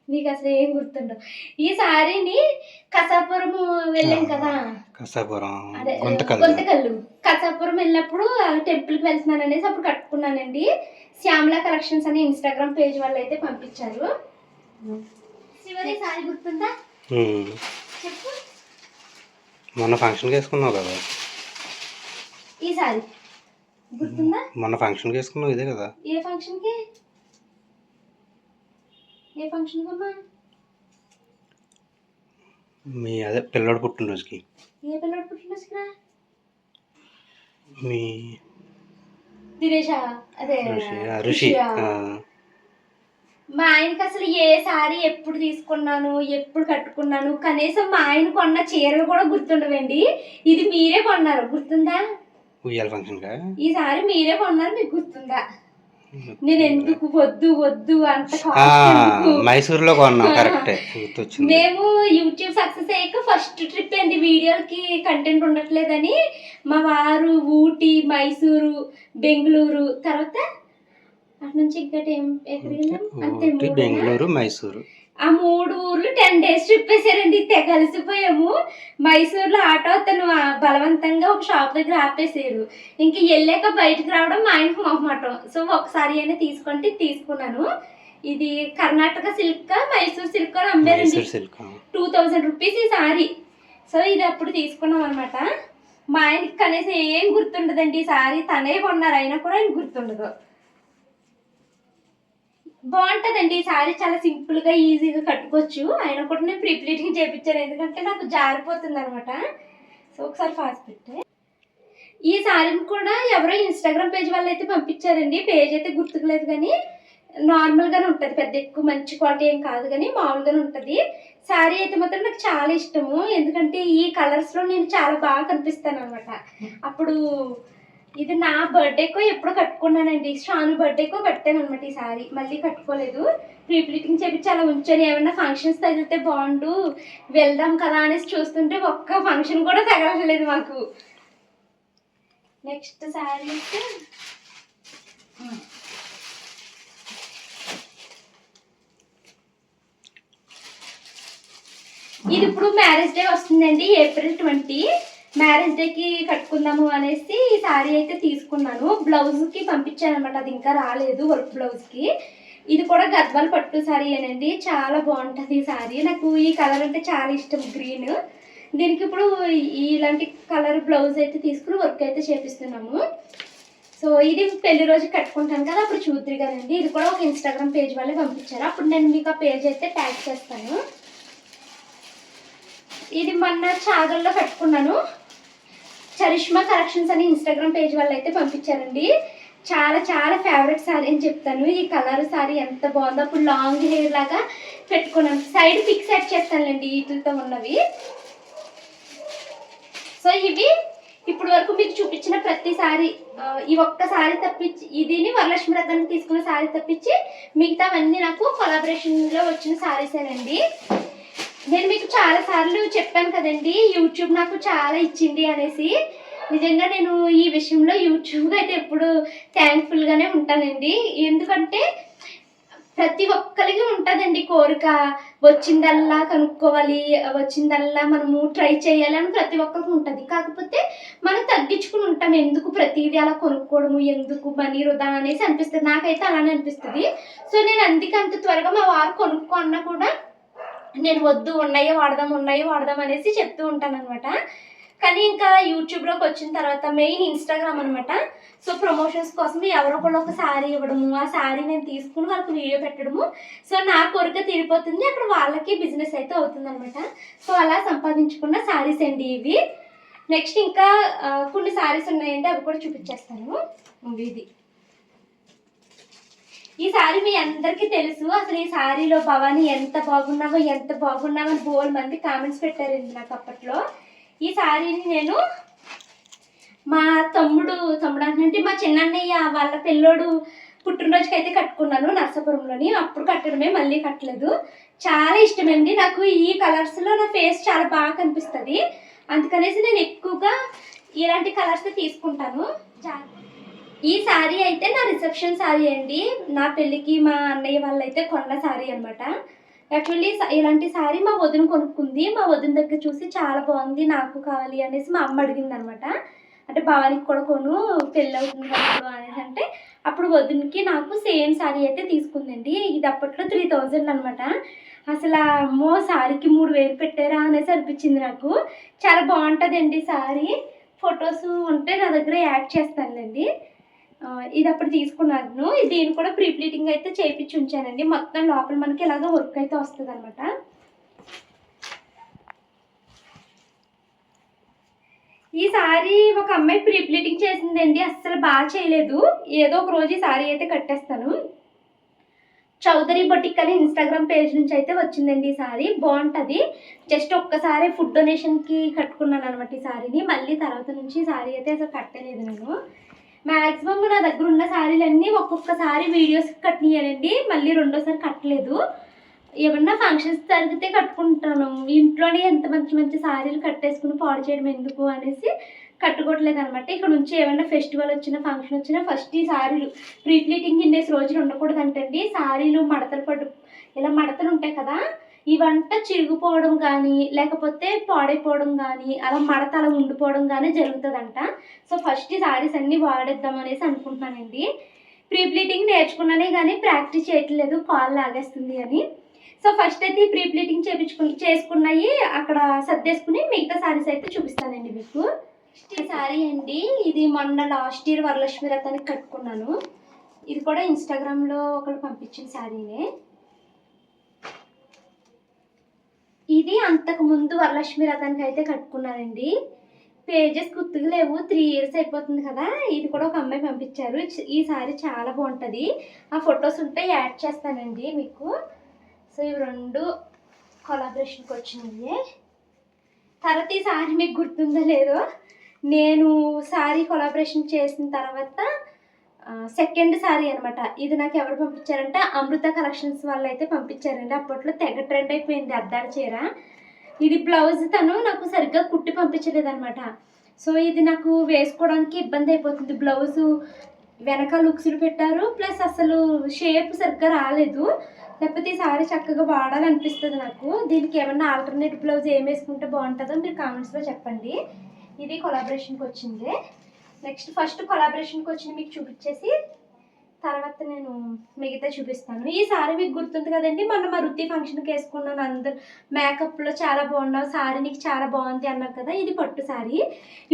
నీకు అసలు ఏం గుర్తుండవు. ఈ శారీని కసాపురం వెళ్ళాం కదా, అదే గుంతకల్లు కసాపురం వెళ్ళినప్పుడు టెంపుల్కి వెళ్తున్నాను అనేసి అప్పుడు కట్టుకున్నానండి. శ్యామలా కలెక్షన్స్ అని ఇన్స్టాగ్రామ్ పేజ్ వాళ్ళు అయితే పంపించారు. శివరి శారీ గుర్తుందా చెప్పు. మొన్న ఫంక్షన్కి వేసుకున్నావు కదా ఈ శారీ గుర్తుందా? మొన్న ఫంక్షన్కి వేసుకున్నావు ఇదే కదా. ఏ ఫంక్షన్కి? ఏ ఫంక్షన్ అమ్మా? మీ అదే పిల్లోడు పుట్టినరోజుకి. ఏ పిల్లోడు పుట్టినరోజుకి? మీ దినేషా? అదే ఋషి. మా ఆయనకి అసలు ఏ శారీ ఎప్పుడు తీసుకున్నాను ఎప్పుడు కట్టుకున్నాను, కనీసం మా ఆయన కొన్న చీరలు కూడా గుర్తుండవండి. ఇది మీరే కొన్నారు, గుర్తుందా? ఉయ్యాల ఫంక్షన్కా? ఈ సారీ మీరే కొన్నారు, మీకు గుర్తుందా? నేను ఎందుకు వద్దు వద్దు అంత మైసూర్లో కొన్నాం. కరెక్ట్ గుర్తొచ్చింది. మేము యూట్యూబ్ సక్సెస్ అయ్యాక ఫస్ట్ ట్రిప్ అండి, వీడియోలకి కంటెంట్ ఉండట్లేదని మా వారు ఊటీ, మైసూరు, బెంగళూరు, తర్వాత అటు నుంచి ఇంకటి ఎక్కడికి వెళ్ళాం అంతే, బెంగళూరు, మైసూరు. ఆ 3 ఊర్లు 10 days ట్రిప్ వేసారండి. కలిసిపోయాము. మైసూర్లో ఆటో అతను బలవంతంగా ఒక షాప్ దగ్గర ఆపేసారు. ఇంక వెళ్ళాక బయటకు రావడం మా ఆయనకు మొహమాటం. సో ఒకసారి అయినా తీసుకుంటే తీసుకున్నాను. ఇది కర్ణాటక సిల్క్, మైసూర్ సిల్క్ అని అమ్మారండి. 2,000 రూపీస్ ఈ సారీ. సో ఇది అప్పుడు తీసుకున్నాం అనమాట. మా ఆయనకి కనీసం ఏం గుర్తుండదండి. ఈ సారీ తనే కొన్నారు, అయినా కూడా ఆయన గుర్తుండదు. బాగుంటుందండి ఈ శారీ, చాలా సింపుల్గా ఈజీగా కట్టుకోవచ్చు. అయినా కూడా నేను ప్రీ ప్లీటింగ్ చేయించాను, ఎందుకంటే నాకు జారిపోతుంది అనమాట. సో ఒకసారి ఫాస్ట్ పెట్టే ఈ శారీని కూడా ఎవరో ఇన్స్టాగ్రామ్ పేజ్ వాళ్ళు అయితే పంపించారండి. పేజ్ అయితే గుర్తుకులేదు కానీ నార్మల్గానే ఉంటుంది, పెద్ద ఎక్కువ మంచి క్వాలిటీ ఏం కాదు కానీ మామూలుగానే ఉంటుంది. శారీ అయితే మాత్రం నాకు చాలా ఇష్టము, ఎందుకంటే ఈ కలర్స్లో నేను చాలా బాగా కనిపిస్తాను అనమాట. అప్పుడు ఇది నా బర్త్డేకో ఎప్పుడో కట్టుకున్నానండి, షాను బర్త్డేకో కట్టాను అనమాట ఈ శారీ. మళ్ళీ కట్టుకోలేదు, ప్రీ ప్లీటింగ్ చేపించి అలా ఉంచాను. ఏమన్నా ఫంక్షన్స్ తగిలితే బాగుండు వెళ్దాం కదా అనేసి చూస్తుంటే ఒక్క ఫంక్షన్ కూడా తగలలేదు మాకు. నెక్స్ట్ శారీ అయితే ఇది ఇప్పుడు మ్యారేజ్ డే వస్తుందండి, April 20. మ్యారేజ్ డేకి కట్టుకుందాము అనేసి ఈ శారీ అయితే తీసుకున్నాను. బ్లౌజ్కి పంపించాను అనమాట, అది ఇంకా రాలేదు వర్క్ బ్లౌజ్కి. ఇది కూడా గద్వాల్ పట్టు శారీ ఏనండి, చాలా బాగుంటుంది ఈ శారీ. నాకు ఈ కలర్ అంటే చాలా ఇష్టం, గ్రీన్. దీనికి ఇప్పుడు ఇలాంటి కలర్ బ్లౌజ్ అయితే తీసుకుని వర్క్ అయితే చేపిస్తున్నాము. సో ఇది పెళ్లి రోజు కట్టుకుంటాను కదా, అప్పుడు చూద్దరు కదండి. ఇది కూడా ఒక ఇన్స్టాగ్రామ్ పేజ్ వాళ్ళే పంపించారు, అప్పుడు నేను మీకు ఆ పేజ్ అయితే ట్యాగ్ చేస్తాను. ఇది మొన్న చాదల్లో కట్టుకున్నాను, చరిష్మా కలెక్షన్స్ అని ఇన్స్టాగ్రామ్ పేజ్ వాళ్ళు అయితే పంపించారండి. చాలా చాలా ఫేవరెట్ శారీ అని చెప్తాను. ఈ కలర్ శారీ ఎంత బాగుందో, అప్పుడు లాంగ్ హెయిర్ లాగా పెట్టుకున్నాను. సైడ్ పిక్ సెట్ చేస్తానులేండి వీటితో ఉన్నవి. సో ఇవి ఇప్పుడు వరకు మీకు చూపించిన ప్రతి శారీ, ఈ ఒక్క శారీ తప్పించి, ఇదిని వరలక్ష్మి వ్రతానికి తీసుకున్న శారీ తప్పించి మిగతావన్నీ నాకు కొలాబరేషన్లో వచ్చిన శారీసేనండి. నేను మీకు చాలా సార్లు చెప్పాను కదండి, యూట్యూబ్ నాకు చాలా ఇచ్చింది అనేసి. నిజంగా నేను ఈ విషయంలో యూట్యూబ్ అయితే ఎప్పుడు థ్యాంక్ఫుల్గానే ఉంటానండి. ఎందుకంటే ప్రతి ఒక్కరికి ఉంటుందండి కోరిక, వచ్చిందల్లా కనుక్కోవాలి, వచ్చిందల్లా మనము ట్రై చేయాలి అని ప్రతి ఒక్కరికి ఉంటుంది. కాకపోతే మనం తగ్గించుకుని ఉంటాం, ఎందుకు ప్రతిదీ అలా కొనుక్కోవడము, ఎందుకు మనీ వృధా అనేసి అనిపిస్తుంది. నాకైతే అలానే అనిపిస్తుంది. సో నేను అందుకే అంత త్వరగా మా వారు కొనుక్కో అన్నా కూడా నేను వద్దు, ఉన్నాయో వాడదాం అనేసి చెప్తూ ఉంటాను అనమాట. కానీ ఇంకా యూట్యూబ్లోకి వచ్చిన తర్వాత మెయిన్ ఇన్స్టాగ్రామ్ అనమాట. సో ప్రమోషన్స్ కోసం ఎవరో కూడా ఒక శారీ ఇవ్వడము, ఆ శారీ నేను తీసుకుని వాళ్ళకి వీడియో పెట్టడము. సో నా కోరిక తీరిపోతుంది, అక్కడ వాళ్ళకి బిజినెస్ అయితే అవుతుంది అనమాట. సో అలా సంపాదించుకున్న శారీస్ అండి ఇవి. నెక్స్ట్ ఇంకా కొన్ని శారీస్ ఉన్నాయండి, అవి కూడా చూపించేస్తాను. ఇది ఈ శారీ మీ అందరికీ తెలుసు. అసలు ఈ శారీలో భవానీ ఎంత బాగున్నావో అని బోల్ మంది కామెంట్స్ పెట్టారండి నాకు అప్పట్లో. ఈ శారీని నేను మా తమ్ముడు అంటే మా చిన్నన్నయ్య వాళ్ళ పిల్లోడు పుట్టినరోజుకి అయితే కట్టుకున్నాను నర్సాపురంలోని. అప్పుడు కట్టడమే, మళ్ళీ కట్టలేదు. చాలా ఇష్టమండి నాకు ఈ కలర్స్లో, నా ఫేస్ చాలా బాగా కనిపిస్తుంది. అందుకనేసి నేను ఎక్కువగా ఇలాంటి కలర్స్ తీసుకుంటాను. ఈ శారీ అయితే నా రిసెప్షన్ శారీ అండి, నా పెళ్ళికి మా అన్నయ్య వాళ్ళు అయితే కొన్న శారీ అనమాట. యాక్చువల్లీ ఇలాంటి శారీ మా వదిన కొనుక్కుంది. మా వదిన దగ్గర చూసి చాలా బాగుంది, నాకు కావాలి అనేసి మా అమ్మ అడిగింది అనమాట. అంటే భవానికి కూడా కొను, పెళ్ళి అవుతుంది అప్పుడు అనేసి అంటే అప్పుడు వదినకి నాకు సేమ్ శారీ అయితే తీసుకుందండి. ఇది అప్పట్లో 3000 అనమాట. అసలు అమ్మో శారీకి 3000 పెట్టారా అనేసి అనిపించింది నాకు. చాలా బాగుంటుందండి శారీ. ఫొటోస్ ఉంటే నా దగ్గర యాడ్ చేస్తానులేండి. ఇది అప్పుడు తీసుకున్నాను. దీన్ని కూడా ప్రీ ప్లీటింగ్ అయితే చేయించి ఉంచానండి. మొత్తం లోపల మనకి ఇలాగ వర్క్ అయితే వస్తుంది అనమాట. ఈ సారీ ఒక అమ్మాయి ప్రీ ప్లీటింగ్ చేసిందండి, అస్సలు బాగా చేయలేదు. ఏదో ఒక రోజు ఈ సారీ అయితే కట్టేస్తాను. చౌదరి బొటిక్ అని ఇన్స్టాగ్రామ్ పేజ్ నుంచి అయితే వచ్చిందండి ఈ సారీ, బాగుంటుంది. జస్ట్ ఒక్కసారి ఫుడ్ డొనేషన్కి కట్టుకున్నాను అనమాట ఈ సారీని. మళ్ళీ తర్వాత నుంచి ఈ సారీ అయితే అసలు కట్టలేదు నేను. మ్యాక్సిమం నా దగ్గర ఉన్న శారీలన్నీ ఒక్కొక్కసారి వీడియోస్కి కట్టినానండి, మళ్ళీ రెండోసారి కట్టలేదు. ఏమన్నా ఫంక్షన్స్ జరిగితే కట్టుకుంటాను. ఇంట్లోనే ఎంత మంచి మంచి శారీలు కట్టేసుకుని పాడు చేయడం ఎందుకు అనేసి కట్టుకోవట్లేదు అనమాట. ఇక్కడ నుంచి ఏమైనా ఫెస్టివల్ వచ్చినా, ఫంక్షన్ వచ్చినా ఫస్ట్ ఈ శారీలు ప్రీ ప్లీటింగ్ ఇన్నేసి రోజులు ఉండకూడదంటండి. శారీలు మడతలు ఇలా మడతలు ఉంటాయి కదా, ఇవంతా చిరిగిపోవడం కానీ లేకపోతే పాడైపోవడం కానీ అలా మడత అలా ఉండిపోవడం కానీ జరుగుతుందంట. సో ఫస్ట్ ఈ శారీస్ అన్నీ వాడేద్దాం అనేసి అనుకుంటున్నానండి. ప్రీ ప్లీటింగ్ నేర్చుకున్నానే కానీ ప్రాక్టీస్ చేయట్లేదు, కాల్ లాగేస్తుంది అని. సో ఫస్ట్ అయితే ఈ ప్రీ ప్లీటింగ్ చేసుకున్నాయి అక్కడ సర్దేసుకుని మిగతా శారీస్ అయితే చూపిస్తానండి మీకు. ఈ శారీ అండి, ఇది మొన్న లాస్ట్ ఇయర్ వరలక్ష్మి వ్రతానికి కట్టుకున్నాను. ఇది కూడా ఇన్స్టాగ్రామ్లో ఒకరు పంపించిన శారీనే. ఇది అంతకు ముందు వరలక్ష్మి వ్రతానికి అయితే కట్టుకున్నానండి. పేజెస్ గుర్తుకు లేవు, 3 years అయిపోతుంది కదా. ఇది కూడా ఒక అమ్మాయి పంపించారు. ఈ సారీ చాలా బాగుంటుంది. ఆ ఫొటోస్ ఉంటే యాడ్ చేస్తానండి మీకు. సో ఇవి 2 కొలాబరేషన్కి వచ్చినాయి. తర్వాత ఈ సారీ మీకు గుర్తుందో లేదో, నేను సారీ కొలాబరేషన్ చేసిన తర్వాత సెకండ్ సారీ అనమాట. ఇది నాకు ఎవరు పంపించారంటే అమృత కలెక్షన్స్ వాళ్ళు అయితే పంపించారండి. అప్పట్లో తెగ ట్రెండ్ అయిపోయింది అద్దాల చీర. ఇది బ్లౌజ్ తను నాకు సరిగ్గా కుట్టి పంపించలేదు అనమాట. సో ఇది నాకు వేసుకోవడానికి ఇబ్బంది అయిపోతుంది. బ్లౌజు వెనక లుక్స్లు పెట్టారు, ప్లస్ అసలు షేప్ సరిగ్గా రాలేదు. లేకపోతే ఈ సారీ చక్కగా వాడాలనిపిస్తుంది నాకు. దీనికి ఏమన్నా ఆల్టర్నేట్ బ్లౌజ్ ఏం వేసుకుంటే బాగుంటుందో మీరు కామెంట్స్లో చెప్పండి. ఇది కొలాబరేషన్కి వచ్చింది. నెక్స్ట్ ఫస్ట్ కొలాబరేషన్కి వచ్చింది మీకు చూపించేసి తర్వాత నేను మిగతా చూపిస్తాను. ఈ సారీ మీకు గుర్తుంది కదండి, మొన్న మా వృత్తి ఫంక్షన్కి వేసుకున్నాను. అందరు మేకప్లో చాలా బాగున్నావు, సారీ నీకు చాలా బాగుంది అన్నారు కదా. ఇది పట్టు సారీ.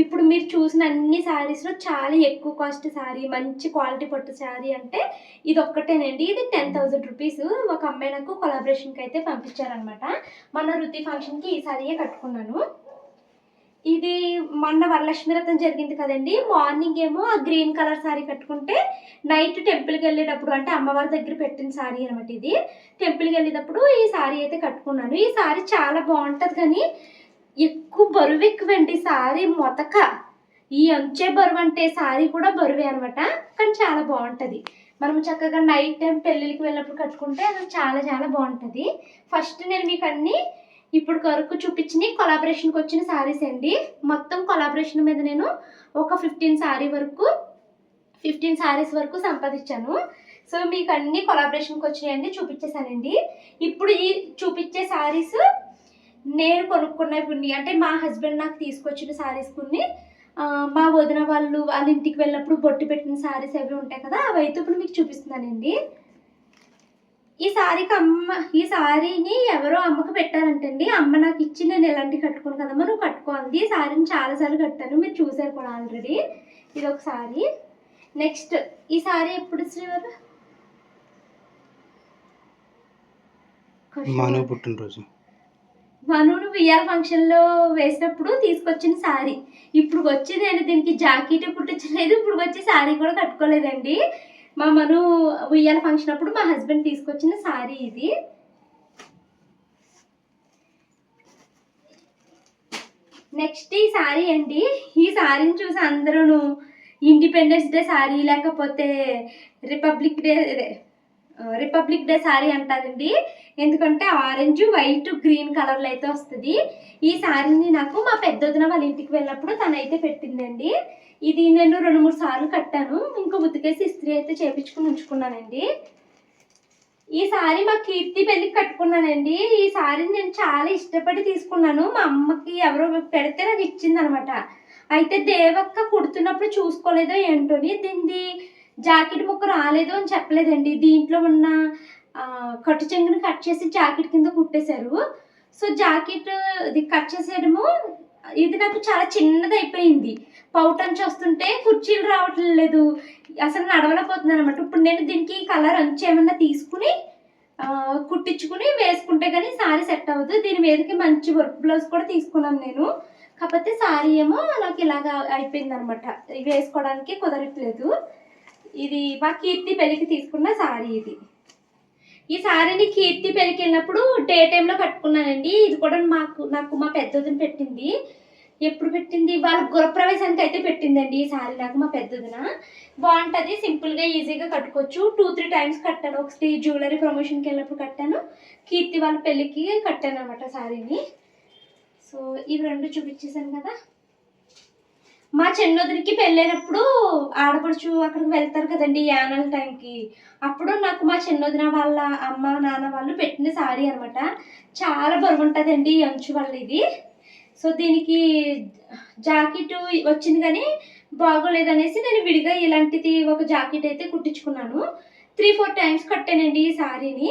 ఇప్పుడు మీరు చూసిన అన్ని సారీస్లో చాలా ఎక్కువ కాస్ట్ సారీ, మంచి క్వాలిటీ పట్టు సారీ అంటే ఇది ఒక్కటేనండి. ఇది 10,000 రూపీస్. ఒక అమ్మాయి నాకు కొలాబరేషన్కి అయితే పంపించారనమాట. మొన్న వృత్తి ఫంక్షన్కి ఈ సారీయే కట్టుకున్నాను. ఇది మొన్న వరలక్ష్మి వ్రతం జరిగింది కదండి. మార్నింగ్ ఏమో ఆ గ్రీన్ కలర్ సారీ కట్టుకుంటే నైట్ టెంపుల్కి వెళ్ళేటప్పుడు, అంటే అమ్మవారి దగ్గర పెట్టిన సారీ అనమాట. ఇది టెంపుల్కి వెళ్ళేటప్పుడు ఈ సారీ అయితే కట్టుకున్నాను. ఈ సారీ చాలా బాగుంటుంది, కానీ ఎక్కువ బరువు ఎక్కువండి సారీ. మొతక ఈ అంచే బరువు అంటే సారీ కూడా బరువే అనమాట, కానీ చాలా బాగుంటుంది. మనం చక్కగా నైట్ టైం పెళ్ళిళ్ళకి వెళ్ళినప్పుడు కట్టుకుంటే అది చాలా చాలా బాగుంటుంది. ఫస్ట్ నేను మీకు అన్నీ ఇప్పుడు వరకు చూపించిన కొలాబరేషన్కి వచ్చిన సారీస్ అండి. మొత్తం కొలాబరేషన్ మీద నేను ఒక 15 సారీస్ వరకు సంపాదించాను. సో మీకు అన్ని కొలాబరేషన్కి వచ్చినాయండి, చూపించేసానండి. ఇప్పుడు ఈ చూపించే సారీస్ నేను కొనుక్కున్నవి, అంటే మా హస్బెండ్ నాకు తీసుకొచ్చిన సారీస్ కొన్ని, మా వదిన వాళ్ళ ఇంటికి వెళ్ళినప్పుడు బొట్టు పెట్టిన సారీస్ అవి ఉంటాయి కదా, అవి అయితే ఇప్పుడు మీకు చూపిస్తున్నానండి. ఈ సారీని ఎవరో అమ్మకు పెట్టారంటండి. అమ్మ నాకు ఇచ్చి నేను ఎలాంటివి కట్టుకోను కదమ్మా, నువ్వు కట్టుకోండి. ఈ సారీని చాలాసార్లు కట్టాను, మీరు చూసారు కూడా ఆల్రెడీ. ఇది ఒక సారీ. నెక్స్ట్ ఈ సారీ ఎప్పుడు శ్రీవారు మను పుట్టినరోజు, మనును విఆర్ ఫంక్షన్లో వేసినప్పుడు తీసుకొచ్చిన సారీ. ఇప్పుడు వచ్చి నేను దీనికి జాకెట్ కుట్టించలేదు, ఇప్పుడు వచ్చి సారీ కూడా కట్టుకోలేదండి. మా మను ఉయ్యాల ఫంక్షన్ అప్పుడు మా హస్బెండ్ తీసుకొచ్చిన సారీ ఇది. నెక్స్ట్ ఈ సారీ అండి. ఈ సారీని చూసి అందరూ ఇండిపెండెన్స్ డే సారీ లేకపోతే రిపబ్లిక్ డే సారీ అంటారండి. ఎందుకంటే ఆరెంజ్, వైట్, గ్రీన్ కలర్లో అయితే వస్తుంది. ఈ సారీని నాకు మా పెద్దొదిన వాళ్ళ ఇంటికి వెళ్ళినప్పుడు తనైతే పెట్టిందండి. ఇది నేను 2-3 సార్లు కట్టాను. ఇంకా ఉతికేసి ఇస్త్రీ అయితే చేపించుకుని ఉంచుకున్నానండి. ఈ సారీ మా కీర్తి పెళ్ళికి కట్టుకున్నానండి. ఈ సారీని నేను చాలా ఇష్టపడి తీసుకున్నాను. మా అమ్మకి ఎవరో పెడితే నాకు ఇచ్చింది అనమాట. అయితే దేవక్క కుడుతున్నప్పుడు చూసుకోలేదో ఏంటోని దీన్ని జాకెట్ ముక్క రాలేదు అని చెప్పలేదండి. దీంట్లో ఉన్న కట్టు చెంగుని కట్ చేసి జాకెట్ కింద కుట్టేశారు. సో జాకెట్ ఇది కట్ చేసేయడము, ఇది నాకు చాలా చిన్నది అయిపోయింది. పౌటంచి వస్తుంటే కుర్చీలు రావట్లేదు, అసలు నడవలేకపోతుంది అనమాట. ఇప్పుడు నేను దీనికి కలర్ అంచు ఏమన్నా తీసుకుని కుట్టించుకుని వేసుకుంటే కానీ సారీ సెట్ అవ్వదు. దీని మీదకి మంచి వర్క్ బ్లౌజ్ కూడా తీసుకున్నాను నేను. కాకపోతే సారీ ఏమో నాకు ఇలాగా అయిపోయింది అనమాట, వేసుకోవడానికి కుదరట్లేదు. ఇది మా కీర్తి పెళ్ళికి తీసుకున్న సారీ ఇది. ఈ సారీని కీర్తి పెళ్ళికి వెళ్ళినప్పుడు డే టైంలో కట్టుకున్నానండి. ఇది కూడా నాకు మా పెద్దదిని పెట్టింది. ఎప్పుడు పెట్టింది, వాళ్ళ గృహప్రవేశానికి అయితే పెట్టిందండి ఈ సారీ నాకు మా పెద్దదిన. బాగుంటుంది, సింపుల్గా ఈజీగా కట్టుకోవచ్చు. 2-3 టైమ్స్ కట్టాను. ఒకటి జ్యువెలరీ ప్రమోషన్కి వెళ్ళినప్పుడు కట్టాను, కీర్తి వాళ్ళ పెళ్ళికి కట్టాను అనమాట సారీని. సో ఇవి 2 చూపించేసాను కదా. మా చిన్నోదిరికి పెళ్ళైనప్పుడు ఆడపడుచు అక్కడికి వెళ్తారు కదండి యానల్ టైంకి, అప్పుడు నాకు మా చిన్నోదిన వాళ్ళ అమ్మ నాన్న వాళ్ళు పెట్టిన సారీ అనమాట. చాలా బరువు ఉంటుందండి ఈ అంచు వల్ల ఇది. సో దీనికి జాకెట్ వచ్చింది కానీ బాగోలేదనేసి నేను విడిగా ఇలాంటిది ఒక జాకెట్ అయితే కుట్టించుకున్నాను. 3-4 టైమ్స్ కట్టానండి ఈ సారీని.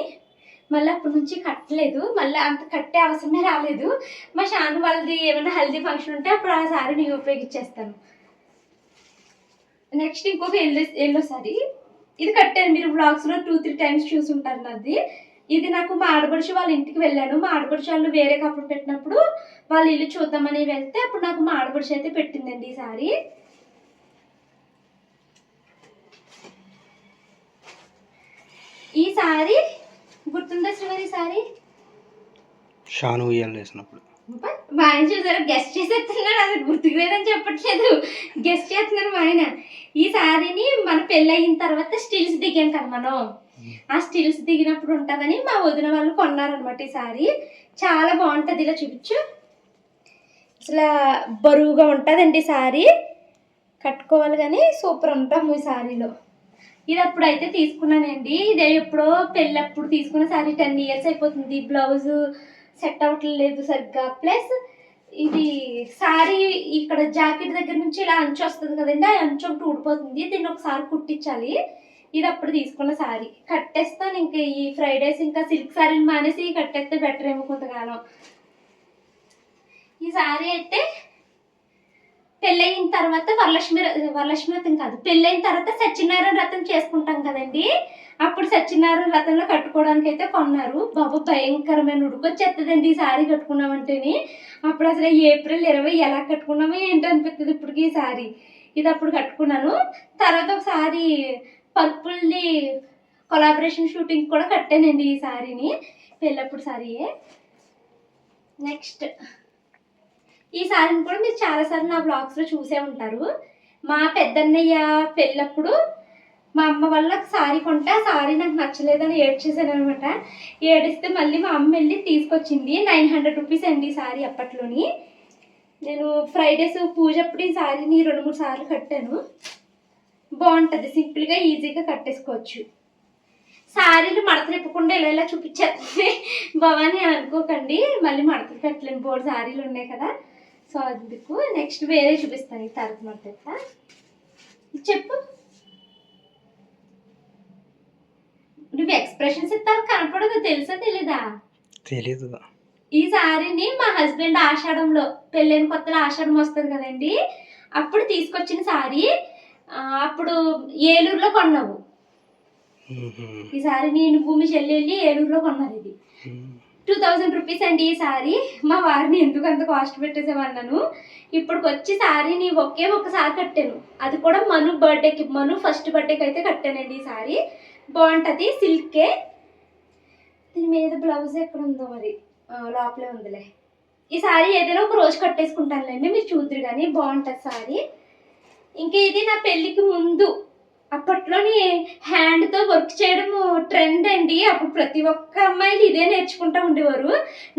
మళ్ళీ అప్పటి నుంచి కట్టలేదు, మళ్ళీ అంత కట్టే అవసరమే రాలేదు. మా శాంతి వాళ్ళది ఏమైనా హెల్దీ ఫంక్షన్ ఉంటే అప్పుడు ఆ సారీని ఉపయోగించేస్తాను. నెక్స్ట్ ఇంకొక ఎల్లో సారీ, ఇది కట్టాను, మీరు బ్లాగ్స్లో 2-3 టైమ్స్ చూసుంటారు నాది. ఇది నాకు మా ఆడపడుచు వాళ్ళ ఇంటికి వెళ్ళాను. మా ఆడపడుచు వాళ్ళు వేరే కప్పుడు పెట్టినప్పుడు వాళ్ళ ఇల్లు చూద్దామని వెళ్తే అప్పుడు నాకు మా ఆడపడుచు అయితే పెట్టిందండి ఈ సారీ. ఈ సారీ గుర్తుందా శ్రీవారి? ఈ సారీ షాను ఉయ్యాలు వేసినప్పుడు మా ఆయన చూసారా గెస్ట్ చేసేస్తున్నాడు, అసలు గుర్తుకు లేదని చెప్పట్లేదు, గెస్ట్ చేస్తున్నారు మా ఆయన. ఈ సారీని మన పెళ్ళి అయిన తర్వాత స్టిల్స్ దిగాం కదా మనం, ఆ స్టిల్స్ దిగినప్పుడు ఉంటుందని మా వదిన వాళ్ళు కొన్నారనమాట. ఈ సారీ చాలా బాగుంటుంది, ఇలా చూపించు. అసలు బరువుగా ఉంటుందండి సారీ, కట్టుకోవాలి కానీ సూపర్ ఉంటాము ఈ సారీలో. ఇది అప్పుడు అయితే తీసుకున్నానండి, ఇదే ఎప్పుడో పెళ్ళప్పుడు తీసుకున్న సారీ 10 years అయిపోతుంది. బ్లౌజు సెట్ అవ్వట్లేదు సరిగ్గా, ప్లస్ ఇది సారీ ఇక్కడ జాకెట్ దగ్గర నుంచి ఇలా అంచు వస్తుంది కదండి, ఆ అంచు ఒకటి ఊడిపోతుంది, దీన్ని ఒకసారి కుట్టించాలి. ఇది అప్పుడు తీసుకున్న సారీ కట్టేస్తాను. ఇంకా ఈ ఫ్రైడేస్ ఇంకా సిల్క్ సారీని మానేసి కట్టేస్తే బెటర్ ఏమో కొంతకాలం. ఈ సారీ అయితే పెళ్ళయిన తర్వాత వరలక్ష్మి వ్రతం కాదు, పెళ్ళయిన తర్వాత సత్యనారాయణ వ్రతం చేసుకుంటాం కదండి, అప్పుడు సత్యనారాయణ వ్రతంలో కట్టుకోవడానికి అయితే కొన్నారు. బాబు భయంకరమైన ఉడుకొచ్చేస్తుందండి ఈ సారీ కట్టుకున్నామంటేని. అప్పుడు అసలు April 20 ఎలా కట్టుకున్నామో ఏంటో అనిపిస్తుంది ఇప్పటికి ఈ సారీ. ఇది అప్పుడు కట్టుకున్నాను. తర్వాత ఒకసారి పర్పుల్ది కొలాబరేషన్ షూటింగ్ కూడా కట్టానండి ఈ సారీని, పెళ్ళప్పుడు సారీయే. నెక్స్ట్ ఈ సారీని కూడా మీరు చాలాసార్లు నా బ్లాగ్స్లో చూసే ఉంటారు. మా పెద్దన్నయ్య పెళ్ళప్పుడు మా అమ్మ వల్ల సారీ కొంటే ఆ సారీ నాకు నచ్చలేదని ఏడ్చేసాను అనమాట. ఏడిస్తే మళ్ళీ మా అమ్మ వెళ్ళి తీసుకొచ్చింది. 900 రూపీస్ అండి ఈ సారీ అప్పట్లోని. నేను ఫ్రైడేస్ పూజ అప్పుడు ఈ సారీని 2-3 సార్లు కట్టాను. బాగుంటుంది, సింపుల్గా ఈజీగా కట్టేసుకోవచ్చు. సారీలు మడతలు ఇప్పకుండా ఇలా ఇలా చూపించేస్తుంది భవాని అని అనుకోకండి, మళ్ళీ మడతలు కట్టలేను, 4 సారీలు ఉన్నాయి కదా, సో అందుకు. నెక్స్ట్ వేరే చూపిస్తాను ఈ తరగతి మడత. చెప్పు, నువ్వు ఎక్స్ప్రెషన్స్ ఇస్తావు కనపడదు, తెలుసా తెలీదా? తెలీదు. ఈ సారీని మా హస్బెండ్ ఆషాఢంలో, పెళ్ళైన కొత్తలో ఆషాఢం వస్తుంది కదండి, అప్పుడు తీసుకొచ్చిన సారీ. అప్పుడు ఏలూరులో కొన్నావు ఈ సారీని, నువ్వు మీ చెల్లి వెళ్ళి ఏలూరులో కొన్నారు. ఇది 2000 రూపీస్ అండి ఈ సారీ. మా వారిని ఎందుకు అంత కాస్ట్ పెట్టేసేవన్నాను. ఇప్పటికి వచ్చి సారీని ఒకే ఒక్కసారి కట్టాను, అది కూడా మను బర్త్డేకి, మను ఫస్ట్ బర్త్డేకి అయితే కట్టానండి ఈ సారీ. బాగుంటుంది, సిల్కే. దీని మీద బ్లౌజ్ ఎక్కడ ఉందో మరి, లోపలే ఉందిలే. ఈ సారీ ఏదైనా ఒక రోజు కట్టేసుకుంటానులేండి, మీరు చూద్దరు కానీ బాగుంటుంది సారీ. ఇంకా ఇది నా పెళ్ళికి ముందు అప్పట్లోని హ్యాండ్తో వర్క్ చేయడము ట్రెండ్ అండి. అప్పుడు ప్రతి ఒక్క అమ్మాయిలు ఇదే నేర్చుకుంటూ ఉండేవారు.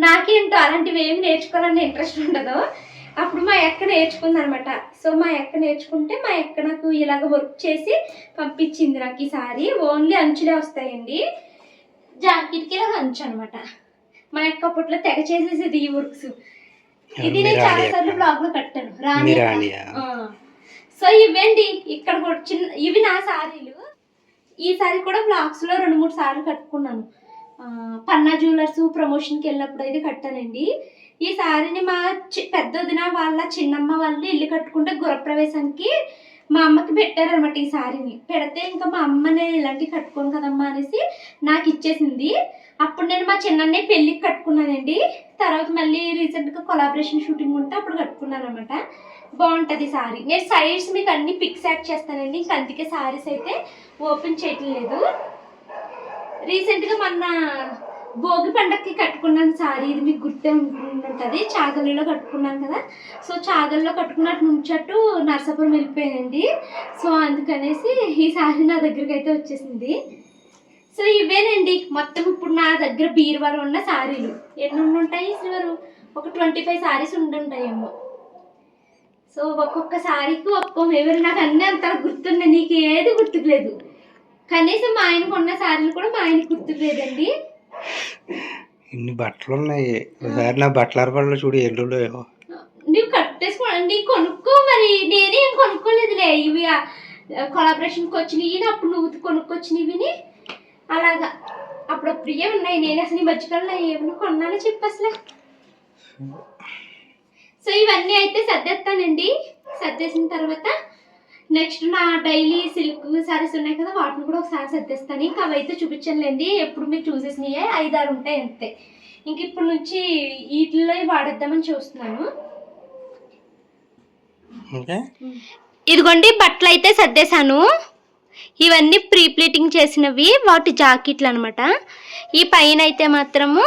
నాకేంటో అలాంటివి ఏమి నేర్చుకోవాలని ఇంట్రెస్ట్ ఉండదు. అప్పుడు మా అక్క నేర్చుకుంది అనమాట. సో మా అక్క నేర్చుకుంటే మా అక్క నాకు ఇలాగ వర్క్ చేసి పంపించింది నాకు ఈ సారీ. ఓన్లీ అంచులే వస్తాయండి, జాకెట్కి ఇలాగ అంచు అనమాట. మా అక్క అప్పట్లో తెగ చేసేసేది ఈ వర్క్స్. ఇది నేను చాలాసార్లు బ్లాగ్లో కట్టాను, రాణి. సో ఇవేండి ఇక్కడ కూడా ఇవి నా సారీలు. ఈ సారీ కూడా బ్లాగ్స్లో 2-3 సార్లు కట్టుకున్నాను. పన్నా జ్యువెలర్స్ ప్రమోషన్కి వెళ్ళినప్పుడు అయితే కట్టానండి. ఈ సారీని మా పెద్ద వదిన వాళ్ళ చిన్నమ్మ వాళ్ళు ఇల్లు కట్టుకుంటే గృహప్రవేశానికి మా అమ్మకి పెట్టారనమాట. ఈ సారీని పెడితే ఇంకా మా అమ్మని ఇలాంటివి కట్టుకోను కదమ్మా అనేసి నాకు ఇచ్చేసింది. అప్పుడు నేను మా చిన్నన్నయ్య పెళ్ళికి కట్టుకున్నానండి. తర్వాత మళ్ళీ రీసెంట్గా కొలాబరేషన్ షూటింగ్ ఉంటే అప్పుడు కట్టుకున్నాను అనమాట. బాగుంటుంది సారీ. నేను సైడ్స్ మీకు అన్ని పిక్స్ యాడ్ చేస్తానండి, ఇంకా అందుకే సారీస్ అయితే ఓపెన్ చేయటం లేదు. రీసెంట్గా మొన్న భోగి పండగకి కట్టుకున్నాను సారీ, ఇది మీకు గుర్తే ఉంటుంది, చాగల్లిలో కట్టుకున్నాను కదా. సో చాగల్లో కట్టుకున్నట్టు నుంచట్టు నర్సాపురం వెళ్ళిపోయానండి. సో అందుకనేసి ఈ సారీ నా దగ్గరికి అయితే వచ్చేసింది. సో ఇవేనండి మొత్తం ఇప్పుడు నా దగ్గర బీరువాలో ఉన్న సారీలు. ఎన్ని ఉంటాయి శ్రీవారు? ఒక 25 సారీస్ ఉండుంటాయేమో. సో ఒక్కొక్క సారీకి ఒక్కొక్క మెమరీ. నాకు అన్నీ అంతా గుర్తున్నాయి, నీకు ఏది గుర్తుకులేదు. కనీసం మా ఆయనకు ఉన్న సారీలు కూడా మా ఆయనకు గుర్తుకులేదండి. ఇన్ని బట్టలు ఉన్నాయి, ఒకసారి నా బట్టల అరపడలో చూడు ఎల్లులో. నువ్వు కట్టేసుకోండి, కొనుక్కో. మరి నేనేం కొనుక్కోలేదులే, ఇవి కొలాబరేషన్కి వచ్చినవి, అప్పుడు నువ్వు కొనుక్కొచ్చినవి అలాగా అప్పుడప్పుడు ఏ ఉన్నాయి. నేను అసలు ఈ మధ్యకాలంలో ఏమైనా కొన్నానో చెప్పు అసలు. సో ఇవన్నీ అయితే సర్దేస్తానండి. సర్దేసిన తర్వాత నెక్స్ట్ నా డైలీ సిల్క్ శారీస్ ఉన్నాయి కదా, వాటిని కూడా ఒకసారి సర్దేస్తాను. ఇంకా అవైతే చూపించండి, ఎప్పుడు మీరు చూసేసినాయే 5-6 ఉంటాయి అంతే. ఇంక ఇప్పటి నుంచి వీటిల్లో వాడేద్దామని చూస్తున్నాను. ఇదిగోండి బట్టలు అయితే సర్దేశాను. ఇవన్నీ ప్రీ ప్లీటింగ్ చేసినవి, వాటి జాకెట్లు అనమాట. ఈ పైన అయితే మాత్రము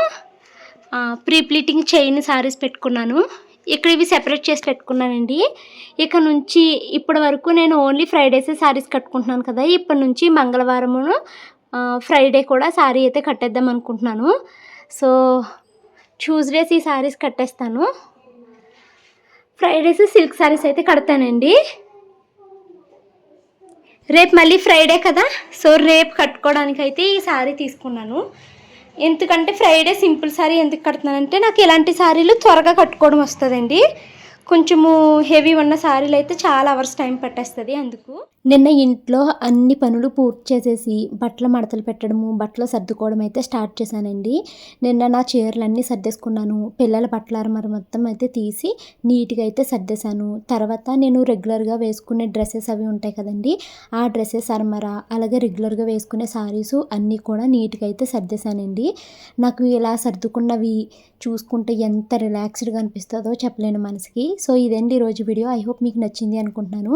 ప్రీ ప్లీటింగ్ చైన్ శారీస్ పెట్టుకున్నాను. ఇక్కడ ఇవి సెపరేట్ చేసి పెట్టుకున్నానండి. ఇక నుంచి ఇప్పటి వరకు నేను ఓన్లీ ఫ్రైడేసే శారీస్ కట్టుకుంటున్నాను కదా, ఇప్పటి నుంచి మంగళవారమును ఫ్రైడే కూడా శారీ అయితే కట్టేద్దాం అనుకుంటున్నాను. సో ట్యూస్డేస్ ఈ శారీస్ కట్టేస్తాను, ఫ్రైడేస్ సిల్క్ శారీస్ అయితే కడతానండి. రేపు మళ్ళీ ఫ్రైడే కదా, సో రేపు కట్టుకోవడానికి అయితే ఈ శారీ తీసుకున్నాను. ఎందుకంటే ఫ్రైడే సింపుల్ శారీ ఎందుకు కడుతున్నానంటే నాకు ఇలాంటి శారీలు త్వరగా కట్టుకోవడం వస్తుందండి. కొంచెము హెవీ ఉన్న శారీలు అయితే చాలా అవర్స్ టైం పట్టేస్తుంది. అందుకు నిన్న ఇంట్లో అన్ని పనులు పూర్తి చేసేసి బట్టల మడతలు పెట్టడము, బట్టలు సర్దుకోవడం అయితే స్టార్ట్ చేశానండి. నిన్న నా చీరలన్నీ సర్దేసుకున్నాను. పిల్లల బట్టల అరమర మొత్తం అయితే తీసి నీట్గా అయితే సర్దేశాను. తర్వాత నేను రెగ్యులర్గా వేసుకునే డ్రెస్సెస్ అవి ఉంటాయి కదండి, ఆ డ్రెస్సెస్ అరమర, అలాగే రెగ్యులర్గా వేసుకునే శారీస్ అన్నీ కూడా నీట్గా అయితే సర్దేశానండి. నాకు ఇలా సర్దుకున్నవి చూసుకుంటే ఎంత రిలాక్స్డ్గా అనిపిస్తుందో చెప్పలేను మనసుకి. సో ఇదండి ఈరోజు వీడియో. ఐ హోప్ మీకు నచ్చింది అనుకుంటున్నాను.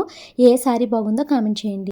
ఏ శారీ బాగుందో కామెంట్ చేయండి.